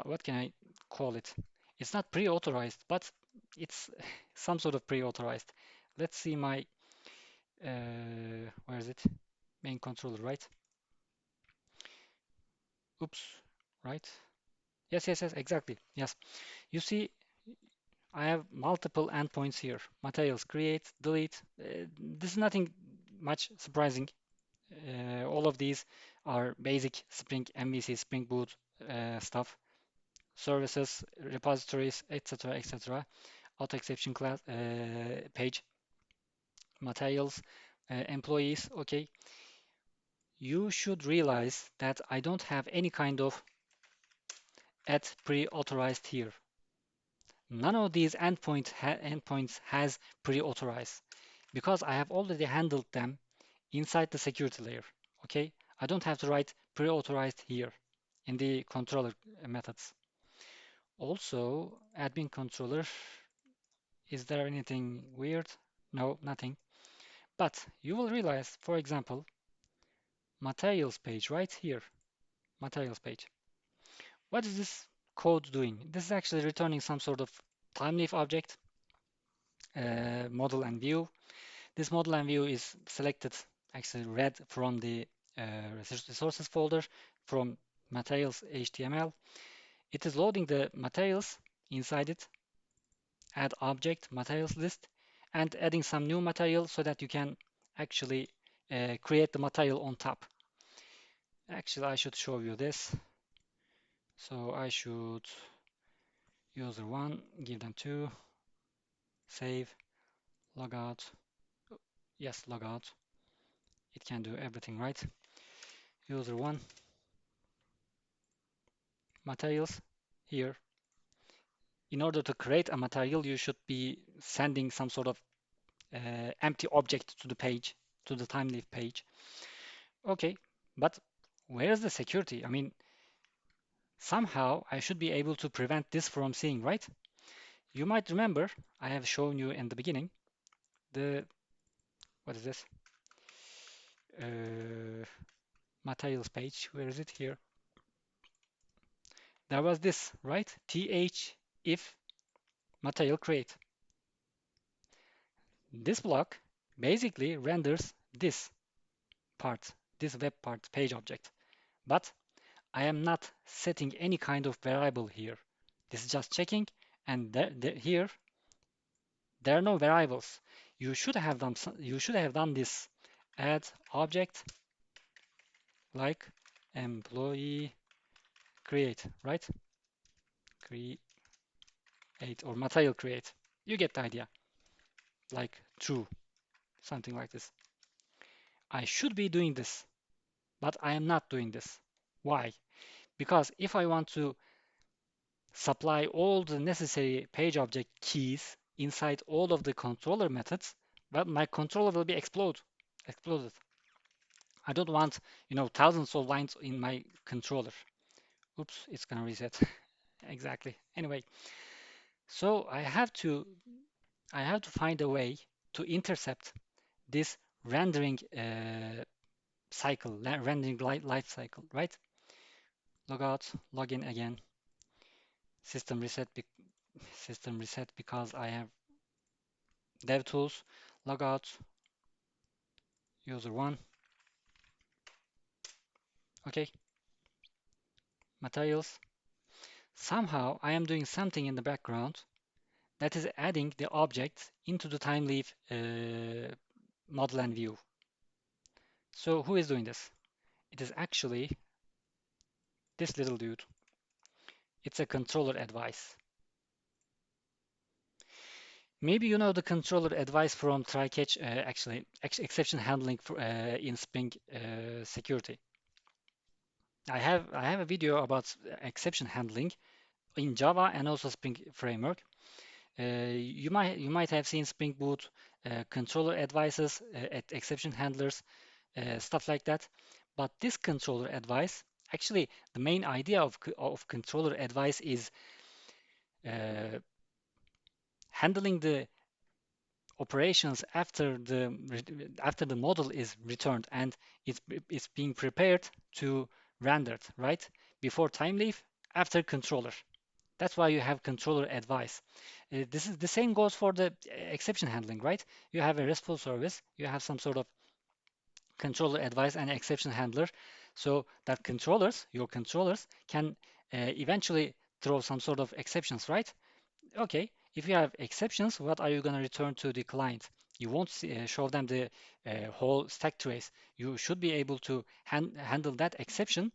what can I call it? It's not pre-authorized, but it's some sort of pre-authorized. Let's see my where is it? Main controller, right? Oops, right? Yes, exactly. Yes. You see, I have multiple endpoints here. Materials, create, delete. This is nothing much surprising. All of these are basic Spring MVC, Spring Boot stuff. Services, repositories, etc. Auto exception class page, materials, employees. Okay, you should realize that I don't have any kind of add pre-authorized here. None of these endpoints has pre-authorized because I have already handled them inside the security layer. Okay, I don't have to write pre-authorized here in the controller methods. Also, admin controller, is there anything weird? No, nothing. But you will realize, for example, materials page right here, materials page. What is this code doing? This is actually returning some sort of TimeLeaf object, model and view. This model and view is selected, actually read from the resources folder from materials HTML. It is loading the materials inside it, add object materials list, and adding some new material so that you can actually create the material on top. Actually, I should show you this. So I should user one, give them two, save, logout. Yes, logout. It can do everything, right? User one, materials here. In order to create a material, you should be sending some sort of empty object to the page, to the TimeLeaf page. Okay, but where is the security? I mean, somehow I should be able to prevent this from seeing, right? You might remember I have shown you in the beginning the, what is this? Uh, Materials page. Where is it here? There was this, right? th if material create. This block basically renders this part, this web part page object. But I am not setting any kind of variable here. This is just checking, and here there are no variables. You should have done this add object like employee create, right? Create or material create. You get the idea. Like true, something like this. I should be doing this, but I am not doing this. Why? Because if I want to supply all the necessary page object keys inside all of the controller methods, well, my controller will be exploded. I don't want, thousands of lines in my controller. Oops, it's gonna reset. Exactly. Anyway, so I have to find a way to intercept this rendering cycle, rendering life cycle, right? Logout, login again, system reset, system reset because I have DevTools, logout, user one, okay, materials. Somehow I am doing something in the background that is adding the object into the TimeLeaf model and view. So who is doing this? It is actually this little dude. It's a controller advice. Maybe you know the controller advice from try-catch, actually exception handling in Spring Security. I have a video about exception handling in Java and also Spring Framework. You might have seen Spring Boot controller advices, exception handlers, stuff like that. But this controller advice, actually, the main idea of controller advice is uh, handling the operations after the model is returned and it's being prepared to rendered, right? Before TimeLeaf, after controller. That's why you have controller advice. This is the same goes for the exception handling, right? You have a RESTful service, you have some sort of controller advice and exception handler, so that your controllers, can eventually throw some sort of exceptions, right? Okay, if you have exceptions, what are you going to return to the client? You won't show them the whole stack trace. You should be able to handle that exception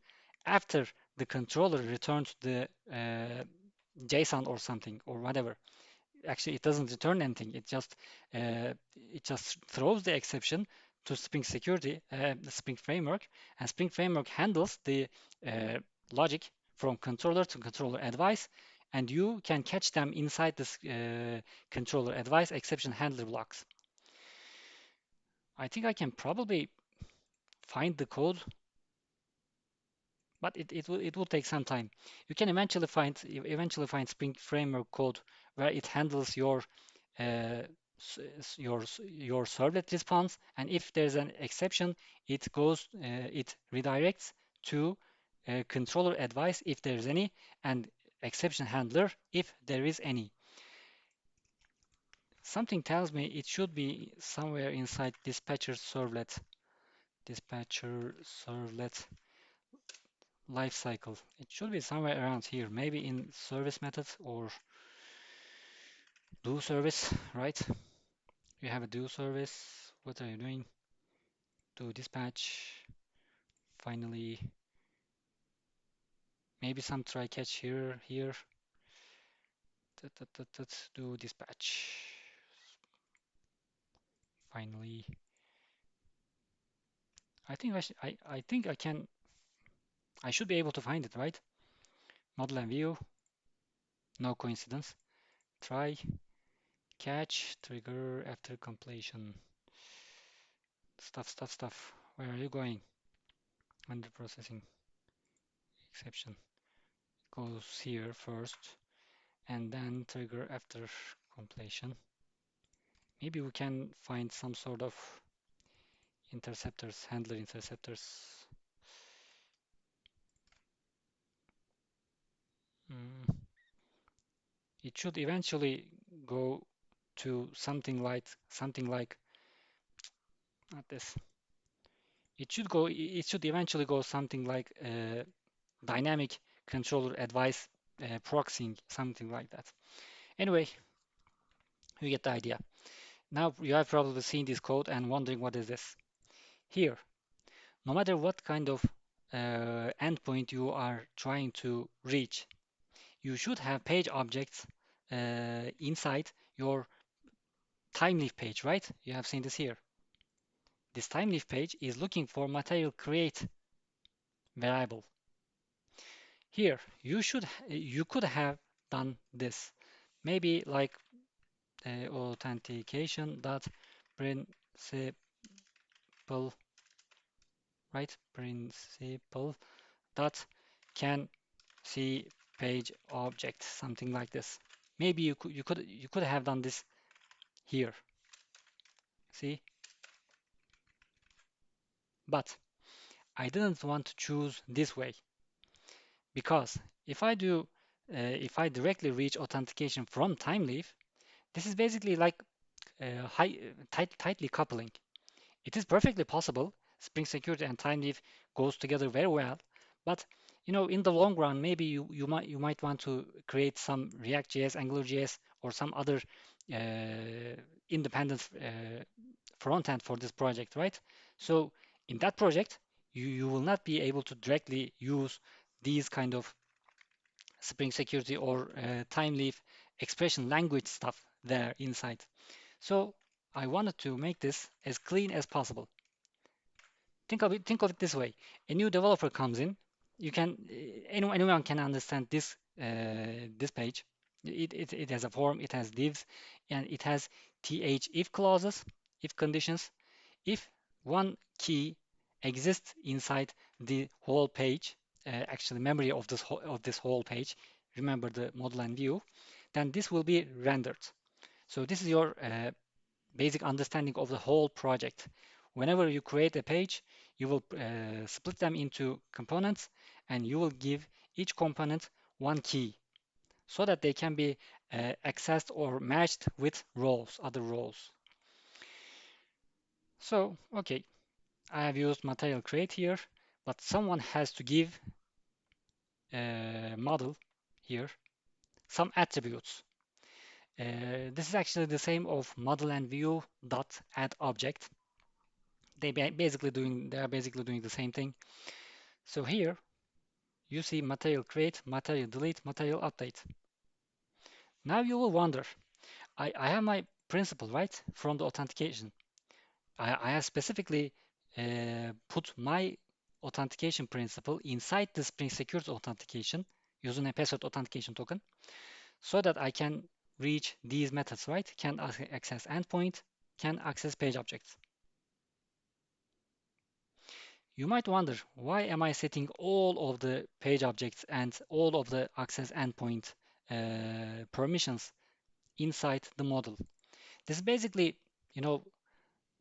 after the controller returns the JSON or something or whatever. Actually, it doesn't return anything. It just throws the exception to Spring Security, the Spring Framework, and Spring Framework handles the uh, logic from controller to controller advice, and you can catch them inside this controller advice exception handler blocks. I think I can probably find the code, but it will take some time. You can eventually find Spring Framework code where it handles uh, your servlet response, and if there's an exception, it redirects to controller advice if there's any, and exception handler if there is any. Something tells me it should be somewhere inside dispatcher servlet. Dispatcher servlet life cycle. It should be somewhere around here, maybe in service methods or do service, right? You have a do service. What are you doing? Do dispatch. Finally, maybe some try catch here. Do dispatch. Finally, I think I should be able to find it, right? Model and view, no coincidence. Try catch trigger after completion. Stuff. Where are you going? Under processing exception goes here first, and then trigger after completion. Maybe we can find some sort of interceptors, handler interceptors. Mm, It should eventually go to something like not this. It should eventually go something like dynamic controller advice proxying, something like that. Anyway, you get the idea. Now you have probably seen this code and wondering what is this. Here, no matter what kind of endpoint you are trying to reach, you should have page objects inside your timeleaf page, right? You have seen this here. This timeleaf page is looking for material create variable. Here, you could have done this. Maybe like authentication dot principal, right? Principal dot can see page object, something like this. Maybe you could have done this here. See, but I didn't want to choose this way because if I directly reach authentication from timeleaf, this is basically like tightly coupling. It is perfectly possible. Spring Security and Timeleaf goes together very well, but in the long run, maybe you might want to create some React.js, AngularJS, or some other independent front end for this project, right? So in that project, you will not be able to directly use these kind of Spring Security or Timeleaf expression language stuff there inside. So I wanted to make this as clean as possible. Think of it this way. A new developer comes in. Anyone can understand this page. It has a form, it has divs, and it has th if clauses, if conditions. If one key exists inside the whole page, actually memory of this whole page, remember the model and view, then this will be rendered. So this is your basic understanding of the whole project. Whenever you create a page, you will split them into components and you will give each component one key so that they can be accessed or matched with roles, other roles. So, okay, I have used material create here, but someone has to give a model here some attributes. This is actually the same of model and view dot add object. They are basically doing the same thing. So here you see material create, material delete, material update. Now you will wonder, I have my principal right from the authentication. I have specifically put my authentication principal inside the Spring Security authentication using a password authentication token so that I can reach these methods, right? Can access endpoint, can access page objects. You might wonder, why am I setting all of the page objects and all of the access endpoint permissions inside the model? This is basically, you know,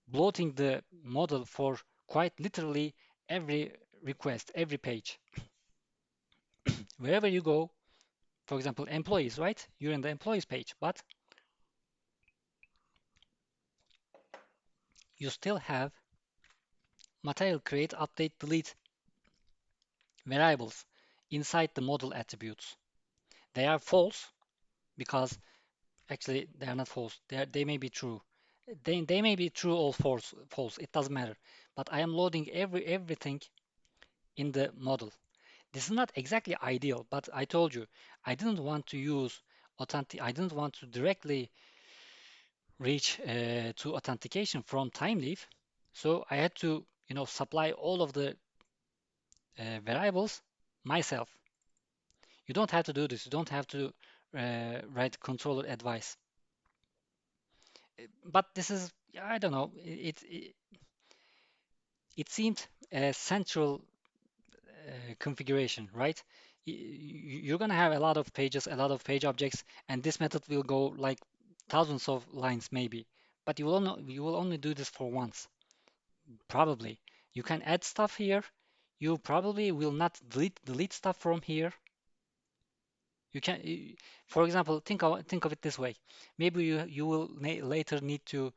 bloating the model for quite literally every request, every page. Wherever you go, for example, employees, right? You're in the employees page, but you still have material create, update, delete variables inside the model attributes. They are false because actually they are not false. They may be true. They may be true or false. It doesn't matter. But I am loading everything in the model. This is not exactly ideal, but I told you I didn't want to use authentic. I didn't want to directly reach to authentication from TimeLeaf, so I had to, supply all of the variables myself. You don't have to do this. You don't have to write controller advice. But this is, I don't know. It seemed a central configuration, right? You're gonna have a lot of pages, a lot of page objects, and this method will go like thousands of lines maybe. But you will only do this for once, probably. You can add stuff here. You probably will not delete stuff from here. You can, for example, think of it this way. Maybe you will later need to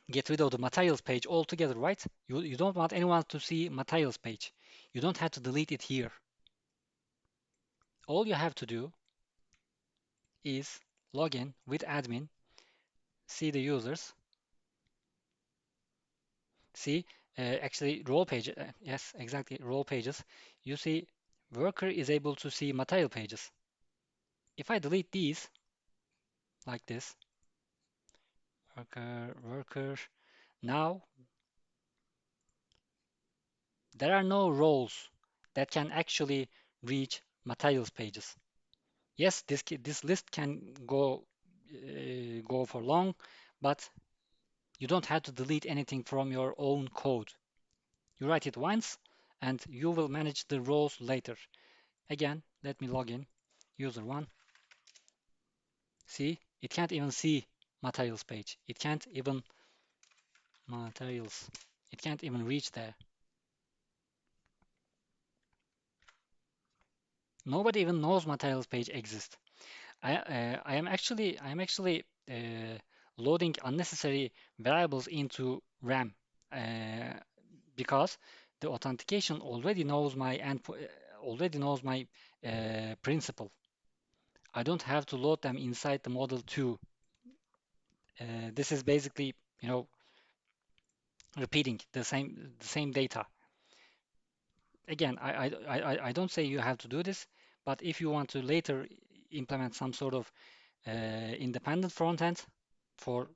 get rid of the materials page altogether, right? You don't want anyone to see materials page. You don't have to delete it here. All you have to do is log in with admin, see the users, see actually role page. Yes, exactly, role pages. You see worker is able to see material pages. If I delete these like this, worker, now there are no roles that can actually reach materials pages. Yes, this list can go for long, but you don't have to delete anything from your own code. You write it once, and you will manage the rows later. Again, let me log in. User one. See, it can't even see materials page. It can't even materials. It can't even reach there. Nobody even knows materials page exists. I am actually loading unnecessary variables into RAM uh, because the authentication already knows my principal. I don't have to load them inside the model too. This is basically, you know, repeating the same data. Again, I don't say you have to do this, but if you want to later implement some sort of independent front end for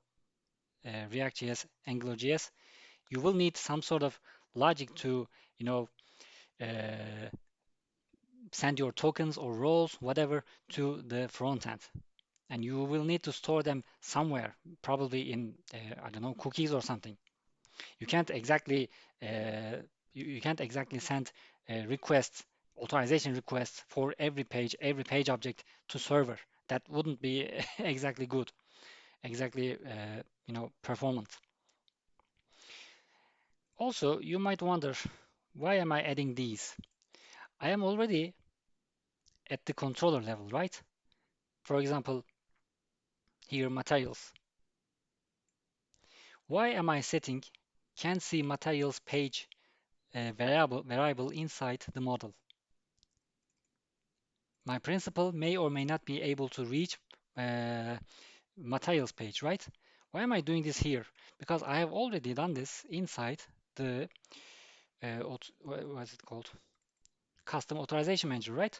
React.js, AngularJS, you will need some sort of logic to, you know, uh, send your tokens or roles, whatever, to the front end. And you will need to store them somewhere, probably in, I don't know, cookies or something. You can't exactly you can't exactly send requests, authorization requests for every page object to server. That wouldn't be exactly good, exactly performant. Also, you might wonder, why am I adding these? I am already at the controller level, right? For example, here materials. Why am I setting can see materials page variable inside the model? My principal may or may not be able to reach uh, materials page, right? Why am I doing this here? Because I have already done this inside the what is it called? Custom authorization manager, right?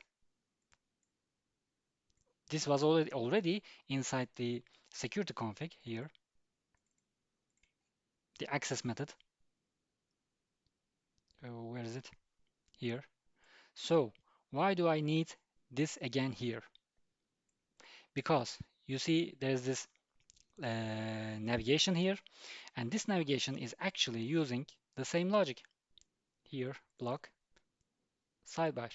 This was already inside the security config here, the access method. Where is it? Here. So why do I need this again here? Because you see there's this navigation here, and this navigation is actually using the same logic. Here, block, sidebar.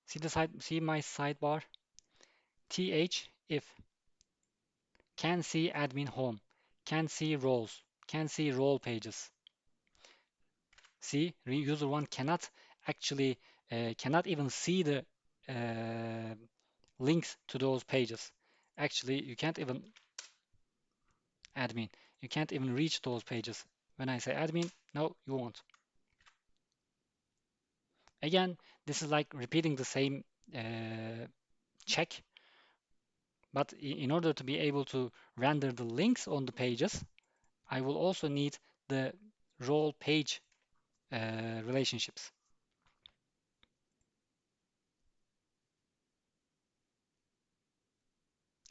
See my sidebar? th if can see admin home, can see roles, can see role pages. See, user one cannot actually cannot even see the uh, links to those pages. Actually, you can't even admin. You can't even reach those pages. When I say admin, no, you won't. Again, this is like repeating the same uh, check, but in order to be able to render the links on the pages, I will also need the role page relationships.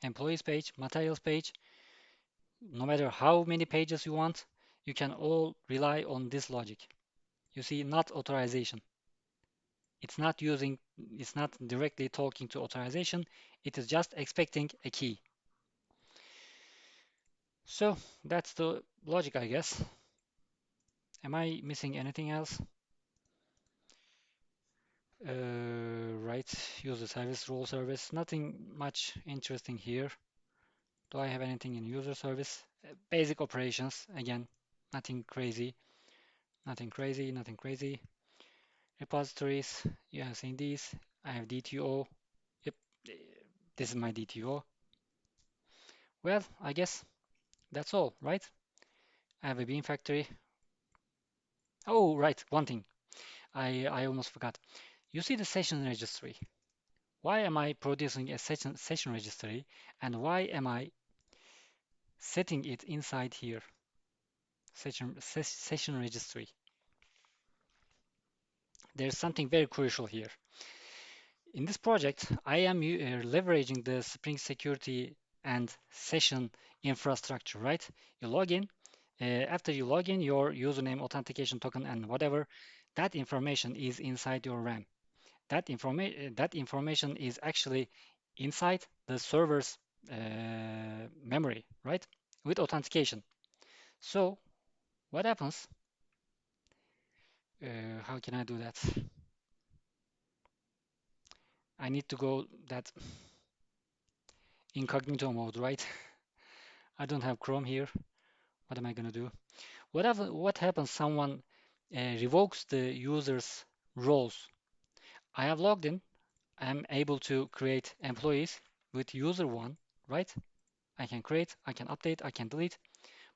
Employees page, materials page, no matter how many pages you want, you can all rely on this logic. You see, not authorization. It's not using, it's not directly talking to authorization. It is just expecting a key. So that's the logic, I guess. Am I missing anything else? Right, user service, role service, nothing much interesting here. Do I have anything in user service? Basic operations, again, nothing crazy, nothing crazy, nothing crazy. Repositories, you have seen these. I have DTO. Yep, eh, this is my DTO. Well, I guess that's all, right? I have a Beam factory. Oh, right, one thing. I almost forgot. You see the session registry. Why am I producing a session registry and why am I setting it inside here? Session registry. There's something very crucial here. In this project, I am leveraging the Spring Security and session infrastructure, right? You log in. After you log in, your username, authentication token, and whatever, that information is inside your RAM. That information is actually inside the server's memory, right? With authentication. So what happens? How can I do that? I need to go that incognito mode, right? I don't have Chrome here. What am I gonna do? What happens? Someone revokes the user's roles. I have logged in. I'm able to create employees with user one, right? I can create, I can update, I can delete.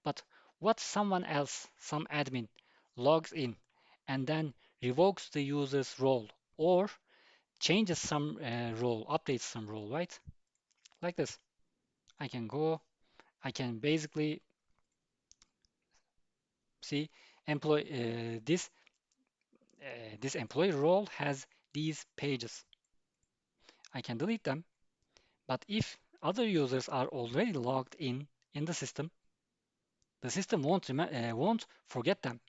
But what someone else, some admin, logs in and then revokes the user's role or changes some role, updates some role, right? Like this. I can go, I can basically see this employee role has these pages. I can delete them, but if other users are already logged in the system won't forget them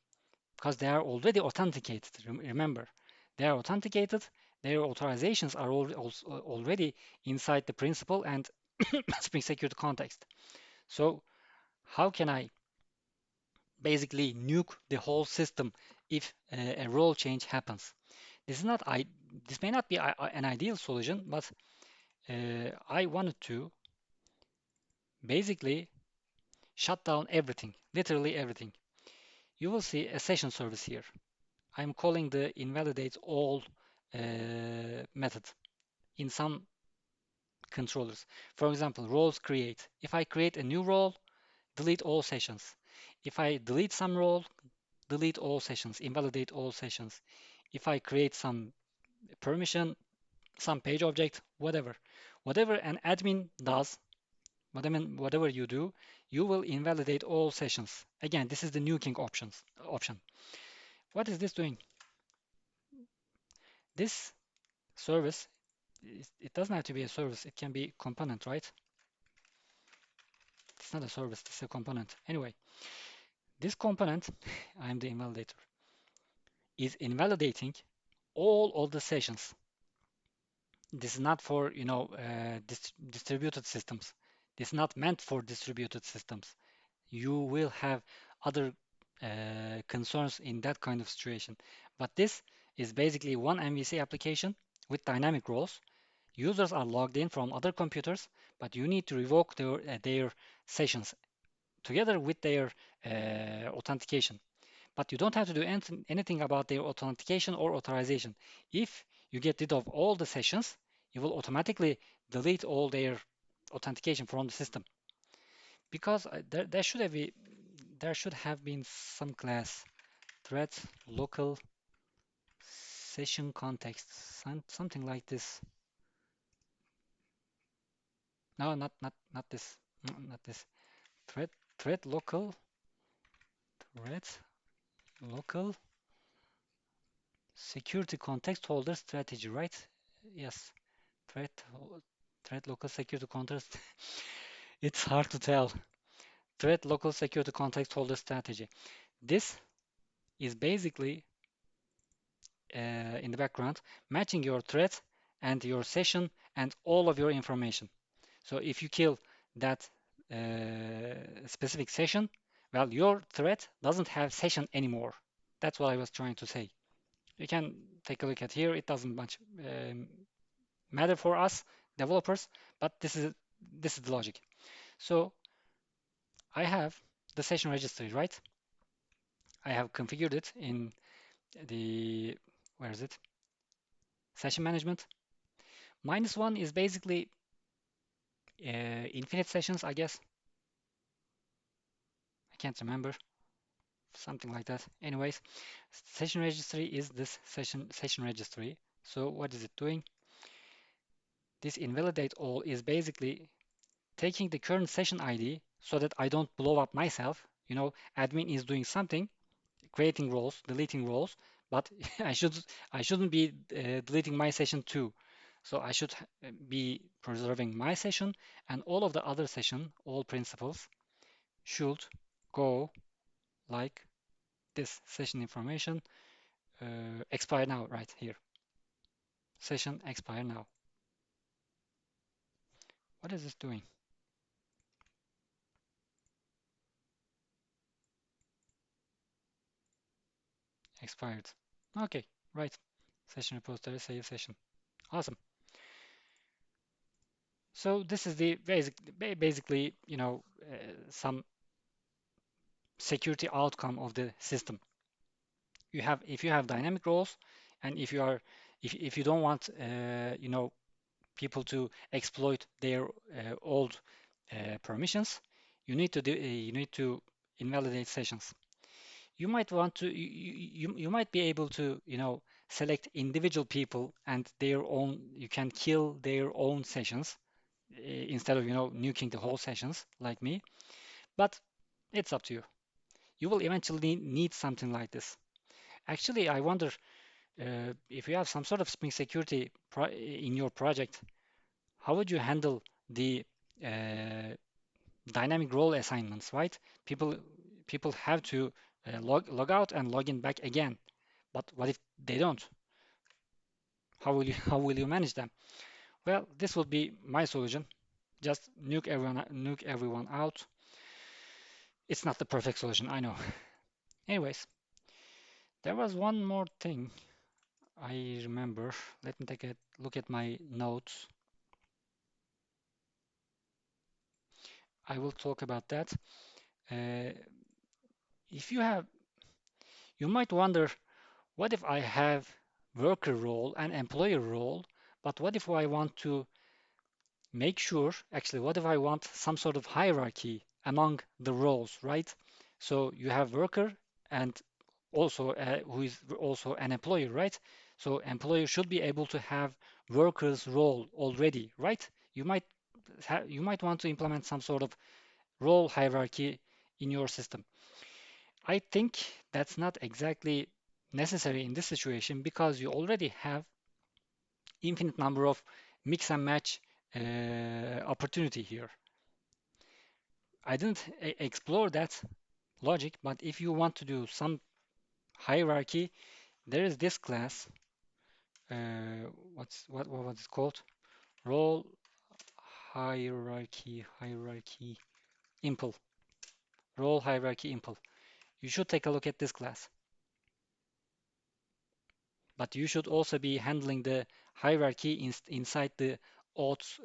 because they are already authenticated. Remember, they are authenticated. Their authorizations are already inside the principal and Spring Security context. So how can I basically nuke the whole system if a role change happens? This is not I. This may not be an ideal solution, but I wanted to basically shut down everything, literally everything. You will see a session service here. I'm calling the invalidate all method in some controllers. For example, roles create. If I create a new role, delete all sessions. If I delete some role, delete all sessions, invalidate all sessions. If I create some permission, some page object, whatever an admin does, whatever you do, you will invalidate all sessions. Again, this is the nuking option. What is this doing? This service, it doesn't have to be a service. It can be component, right? It's not a service, it's a component. Anyway, this component, I'm the invalidator, is invalidating all of the sessions. This is not for, distributed systems. This is not meant for distributed systems. You will have other concerns in that kind of situation. But this is basically one MVC application with dynamic roles. Users are logged in from other computers, but you need to revoke their sessions together with their authentication. But you don't have to do anything about their authentication or authorization. If you get rid of all the sessions, you will automatically delete all their authentication from the system. Because there should have been some class thread local session context, something like this. No, not this. Not this. Thread thread thread local security context holder strategy, right? Yes. Thread thread local security context. It's hard to tell. Thread local security context holder strategy. This is basically in the background matching your thread and your session and all of your information. So if you kill that specific session, well, your thread doesn't have session anymore. That's what I was trying to say. You can take a look at here. It doesn't much matter for us developers, but this is the logic. So I have the session registry, right? I have configured it in the where is it? Session management. -1 is basically infinite sessions, I guess. I can't remember. Something like that. Anyways, session registry is this session registry. So what is it doing? This invalidate all is basically taking the current session ID so that I don't blow up myself. Admin is doing something, creating roles, deleting roles, but I shouldn't be deleting my session too. So I should be preserving my session, and all of the other session, all principals should go like this session information expire now, right here. Session expire now. What is this doing? Expired. Okay, right. Session repository save session. Awesome. So this is the basically, some security outcome of the system. If you have dynamic roles, and if you don't want, people to exploit their old permissions, you need to invalidate sessions. You might want to you might be able to select individual people and their own you can kill their own sessions instead of nuking the whole sessions like me, but it's up to you. You will eventually need something like this. Actually, I wonder if you have some sort of Spring Security in your project, how would you handle the uh, dynamic role assignments, right? People people have to log out and log in back again. But what if they don't? How will you manage them? Well, this will be my solution. Just nuke everyone out. It's not the perfect solution, I know. Anyways, there was one more thing I remember. Let me take a look at my notes. I will talk about that. Uh, if you have, you might wonder, what if I have worker role and employer role, but what if I want to make sure, actually, what if I want some sort of hierarchy among the roles, right? So you have worker and also who is also an employer, right? So employer should be able to have worker's role already, right? You might want to implement some sort of role hierarchy in your system. I think that's not exactly necessary in this situation because you already have infinite number of mix and match opportunity here. I didn't explore that logic, but if you want to do some hierarchy, there is this class. What was it called? Role hierarchy impl. Role hierarchy impl. You should take a look at this class. But you should also be handling the hierarchy inside the auth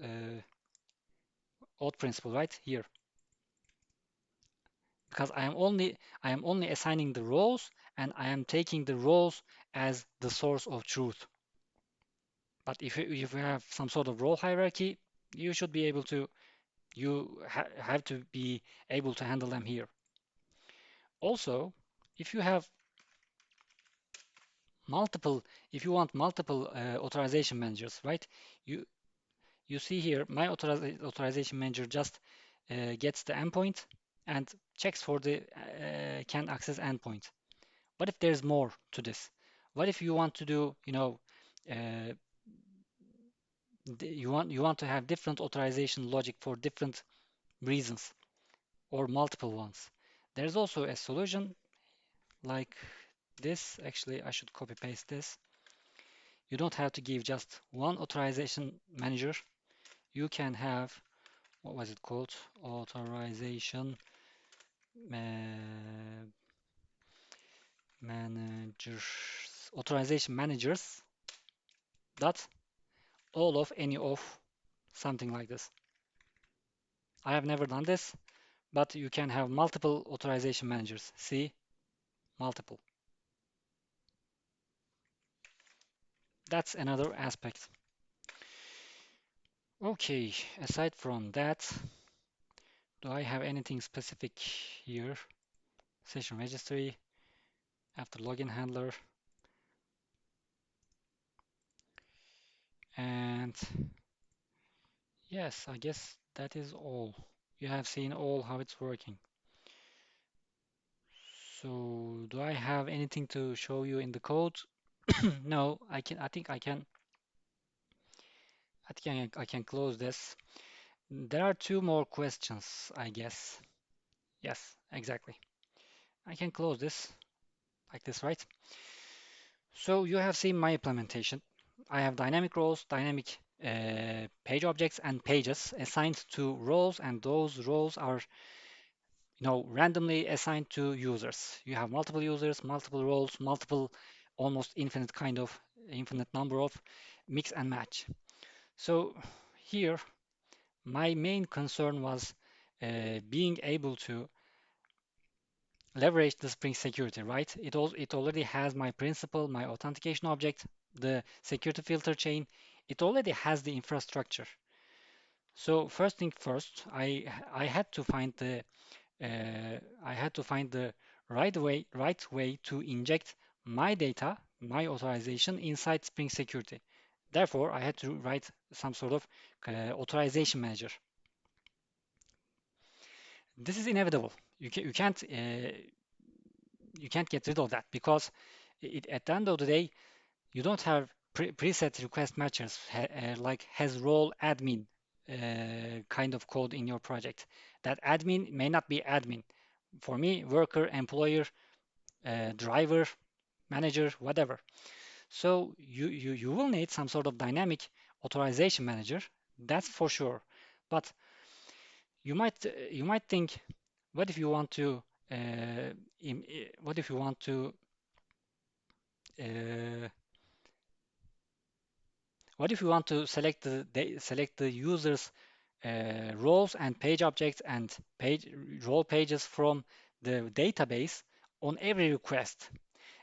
principle right here. Because I am only assigning the roles and I am taking the roles as the source of truth. But if you have some sort of role hierarchy, you should be able to have to be able to handle them here. Also, if you have multiple, if you want multiple authorization managers, right? You you see here, my authorization manager just gets the endpoint and checks for the can access endpoint. What if there's more to this? What if you want to do, uh, you want to have different authorization logic for different reasons or multiple ones? There's also a solution like this. Actually, I should copy paste this. You don't have to give just one authorization manager. You can have, what was it called? Authorization uh, managers, authorization managers dot all of any of something like this. I have never done this, but you can have multiple authorization managers. See, multiple. That's another aspect. Okay, aside from that, do I have anything specific here? Session registry, after login handler, and yes, I guess that is all. You have seen all how it's working. So, do I have anything to show you in the code? No, I can. I think I can. I can close this. There are two more questions, I guess. Yes, exactly. I can close this like this, right? So you have seen my implementation. I have dynamic roles, dynamic page objects, and pages assigned to roles, and those roles are, randomly assigned to users. You have multiple users, multiple roles, multiple, almost infinite number of mix and match. So here, my main concern was being able to leverage the Spring Security, right? It already has my principal, my authentication object, the security filter chain. It already has the infrastructure. So first thing first, I had to find the I had to find the right way to inject my data, my authorization inside Spring Security. Therefore, I had to write some sort of authorization manager. This is inevitable. You can't get rid of that because at the end of the day, you don't have preset request matchers like has role admin kind of code in your project. That admin may not be admin. For me, worker, employer, driver, manager, whatever. So you will need some sort of dynamic authorization manager. That's for sure. But you might think, what if you want to what if you want to uh, what if you want to select the user's roles and page objects and page role pages from the database on every request?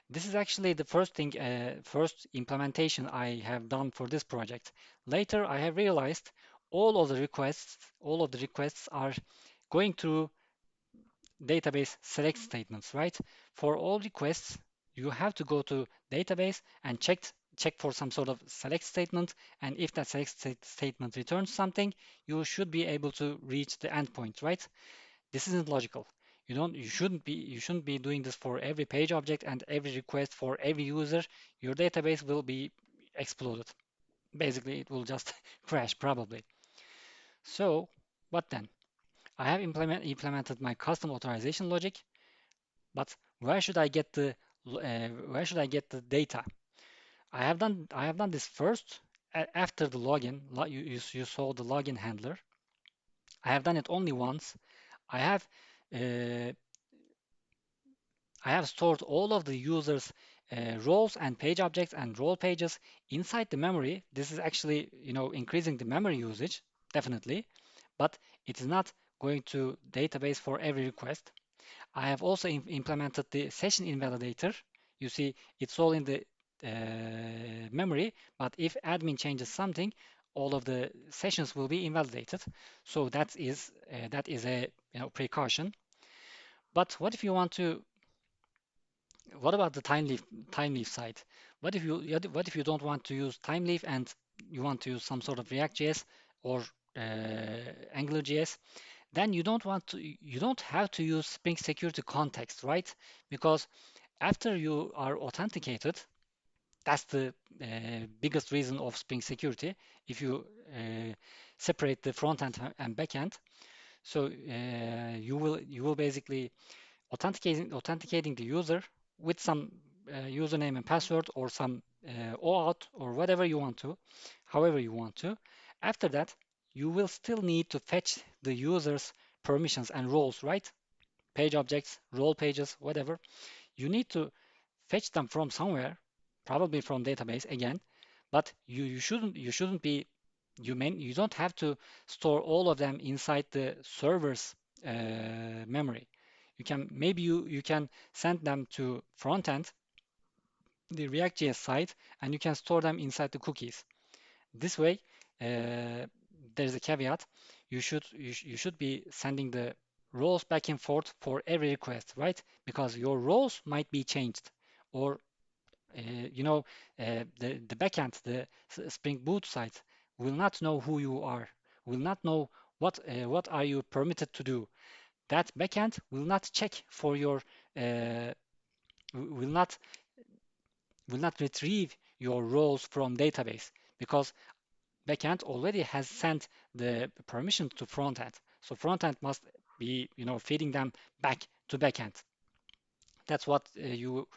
This is actually the first implementation I have done for this project. Later, I have realized all of the requests are going through database select statements, right? For all requests, you have to go to database and check for some sort of select statement. And if that statement returns something, you should be able to reach the endpoint, right? This isn't logical. You shouldn't be doing this for every page object and every request for every user. Your database will be exploded. Basically, it will just crash probably. So, what then? I have implemented my custom authorization logic, but where should I get the data? I have done this first after the login. You saw the login handler. I have done it only once. I have uh, I have stored all of the users' roles and page objects and role pages inside the memory. This is actually, increasing the memory usage, definitely, but it is not going to database for every request. I have also implemented the session invalidator. You see, it's all in the memory, but if admin changes something, all of the sessions will be invalidated. So that is a precaution. But what if you want to What about the time leaf side? What if you don't want to use time leaf and you want to use some sort of React.js or AngularJS? Then you don't have to use Spring Security context, right? Because after you are authenticated, that's the biggest reason of Spring Security. If you separate the front end and back end, so you will basically authenticating the user with some username and password or some OAuth or whatever you want to, however you want to. After that, you will still need to fetch the user's permissions and roles, right? Page objects, role pages, whatever. You need to fetch them from somewhere, probably from database again, but you shouldn't be you don't have to store all of them inside the server's memory. You can send them to front end, the React.js side, and you can store them inside the cookies. This way, there's a caveat. You should be sending the roles back and forth for every request, right? Because your roles might be changed, or you know, the backend, the Spring Boot site will not know who you are, will not know what are you permitted to do. That backend will not check for your will not retrieve your roles from database because backend already has sent the permission to frontend. So frontend must be, feeding them back to backend. That's what you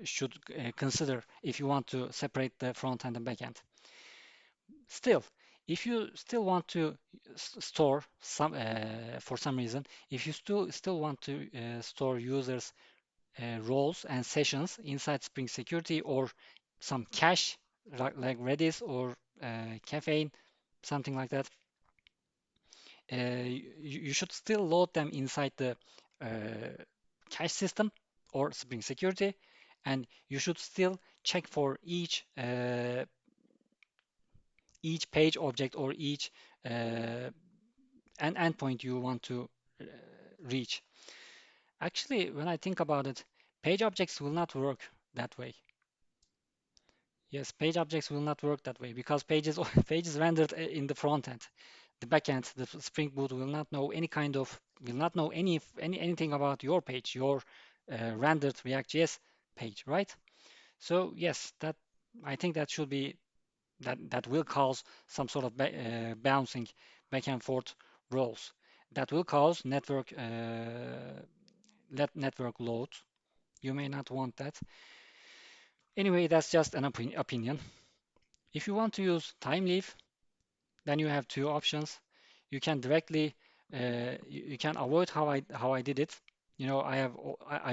should consider if you want to separate the front end and back end. Still, if you still want to store some for some reason, if you still want to store users' roles and sessions inside Spring Security or some cache like Redis or Caffeine, something like that, you should still load them inside the uh, cache system or Spring Security, and you should still check for each page object or each uh, endpoint you want to uh, reach. Actually, when I think about it, page objects will not work that way. Yes, page objects will not work that way because pages pages rendered in the front end. The backend, the Spring Boot will not know anything about your page, your rendered React.js page, right? So yes, that I think that should be that will cause some sort of bouncing back and forth roles. That will cause network load. You may not want that. Anyway, that's just an opinion. If you want to use time leaf, then you have two options. You can directly you can avoid how I did it. I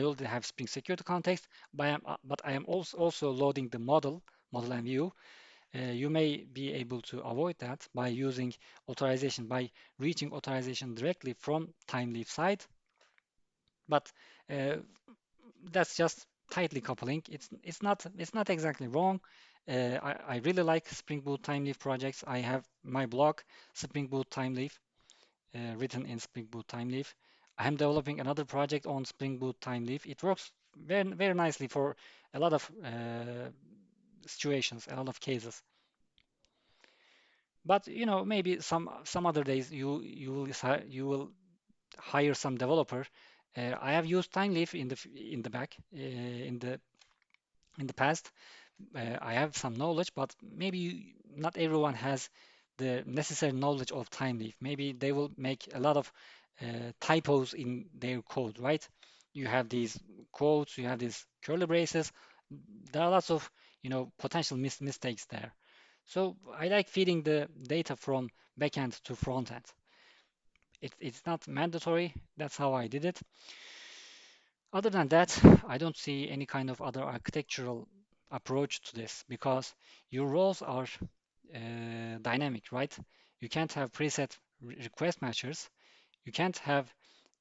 already have Spring Security context, but I am also loading the model and view. You may be able to avoid that by using authorization, by reaching authorization directly from time leaf side. But uh, that's just tightly coupling. It's not exactly wrong. I really like Spring Boot time leaf projects. I have my blog, Spring Boot time leaf, written in Spring Boot time leaf. I am developing another project on Spring Boot time leaf. It works very, very nicely for a lot of situations, a lot of cases. But maybe some other days you will hire some developer. I have used Timeleaf in the back in the past. I have some knowledge, but maybe not everyone has the necessary knowledge of Timeleaf. Maybe they will make a lot of typos in their code, right? You have these quotes, you have these curly braces. There are lots of potential mistakes there. So I like feeding the data from backend to frontend. It's not mandatory. That's how I did it. Other than that, I don't see any kind of other architectural approach to this because your roles are dynamic, right? You can't have preset request matchers. You can't have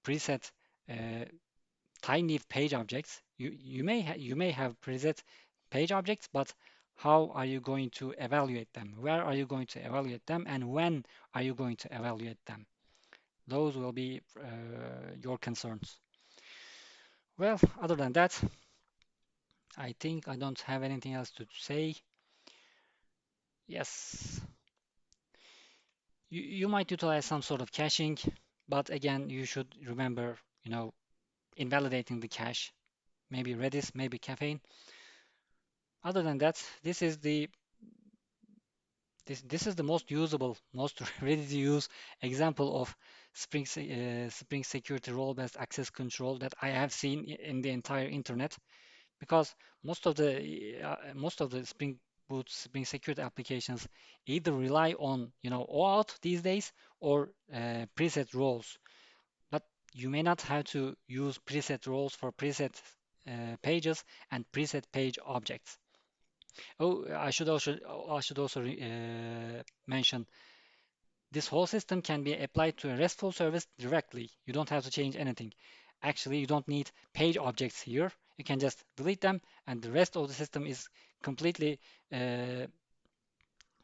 preset uh, tiny page objects. You may have preset page objects, but how are you going to evaluate them? Where are you going to evaluate them? And when are you going to evaluate them? Those will be your concerns. Well, other than that, I think I don't have anything else to say. Yes, you might utilize some sort of caching, but again, you should remember, invalidating the cache, maybe Redis, maybe Caffeine. Other than that, this is the most usable, most ready to use example of Spring Security role-based access control that I have seen in the entire internet. Because most of the Spring Boot Spring Security applications either rely on OAuth these days or preset roles. But you may not have to use preset roles for preset pages and preset page objects. Oh, I should also mention this whole system can be applied to a RESTful service directly. You don't have to change anything. Actually, you don't need page objects here. You can just delete them, and the rest of the system is completely uh,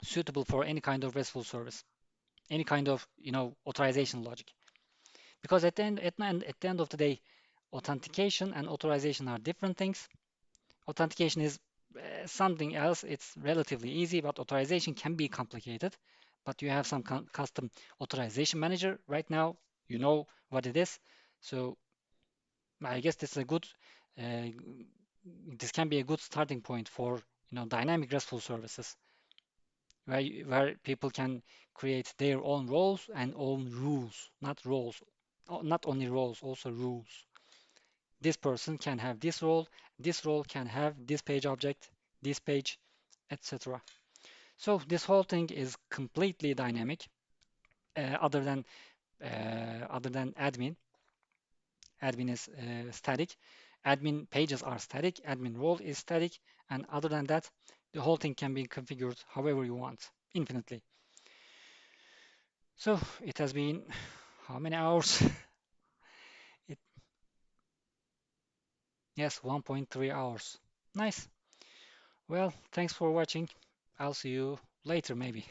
suitable for any kind of RESTful service, any kind of authorization logic. Because at the end of the day, authentication and authorization are different things. Authentication is something else. It's relatively easy, but authorization can be complicated. But you have some custom authorization manager right now. You know what it is. So I guess uh, this can be a good starting point for dynamic RESTful services where people can create their own roles and own rules, not roles, not only roles, also rules. This person can have this role can have this page object, this page, etc. So this whole thing is completely dynamic, other than admin. Admin is static. Admin pages are static. Admin role is static. And other than that, the whole thing can be configured however you want, infinitely. So it has been how many hours? It, yes, 1.3 hours. Nice. Well, thanks for watching. I'll see you later, maybe.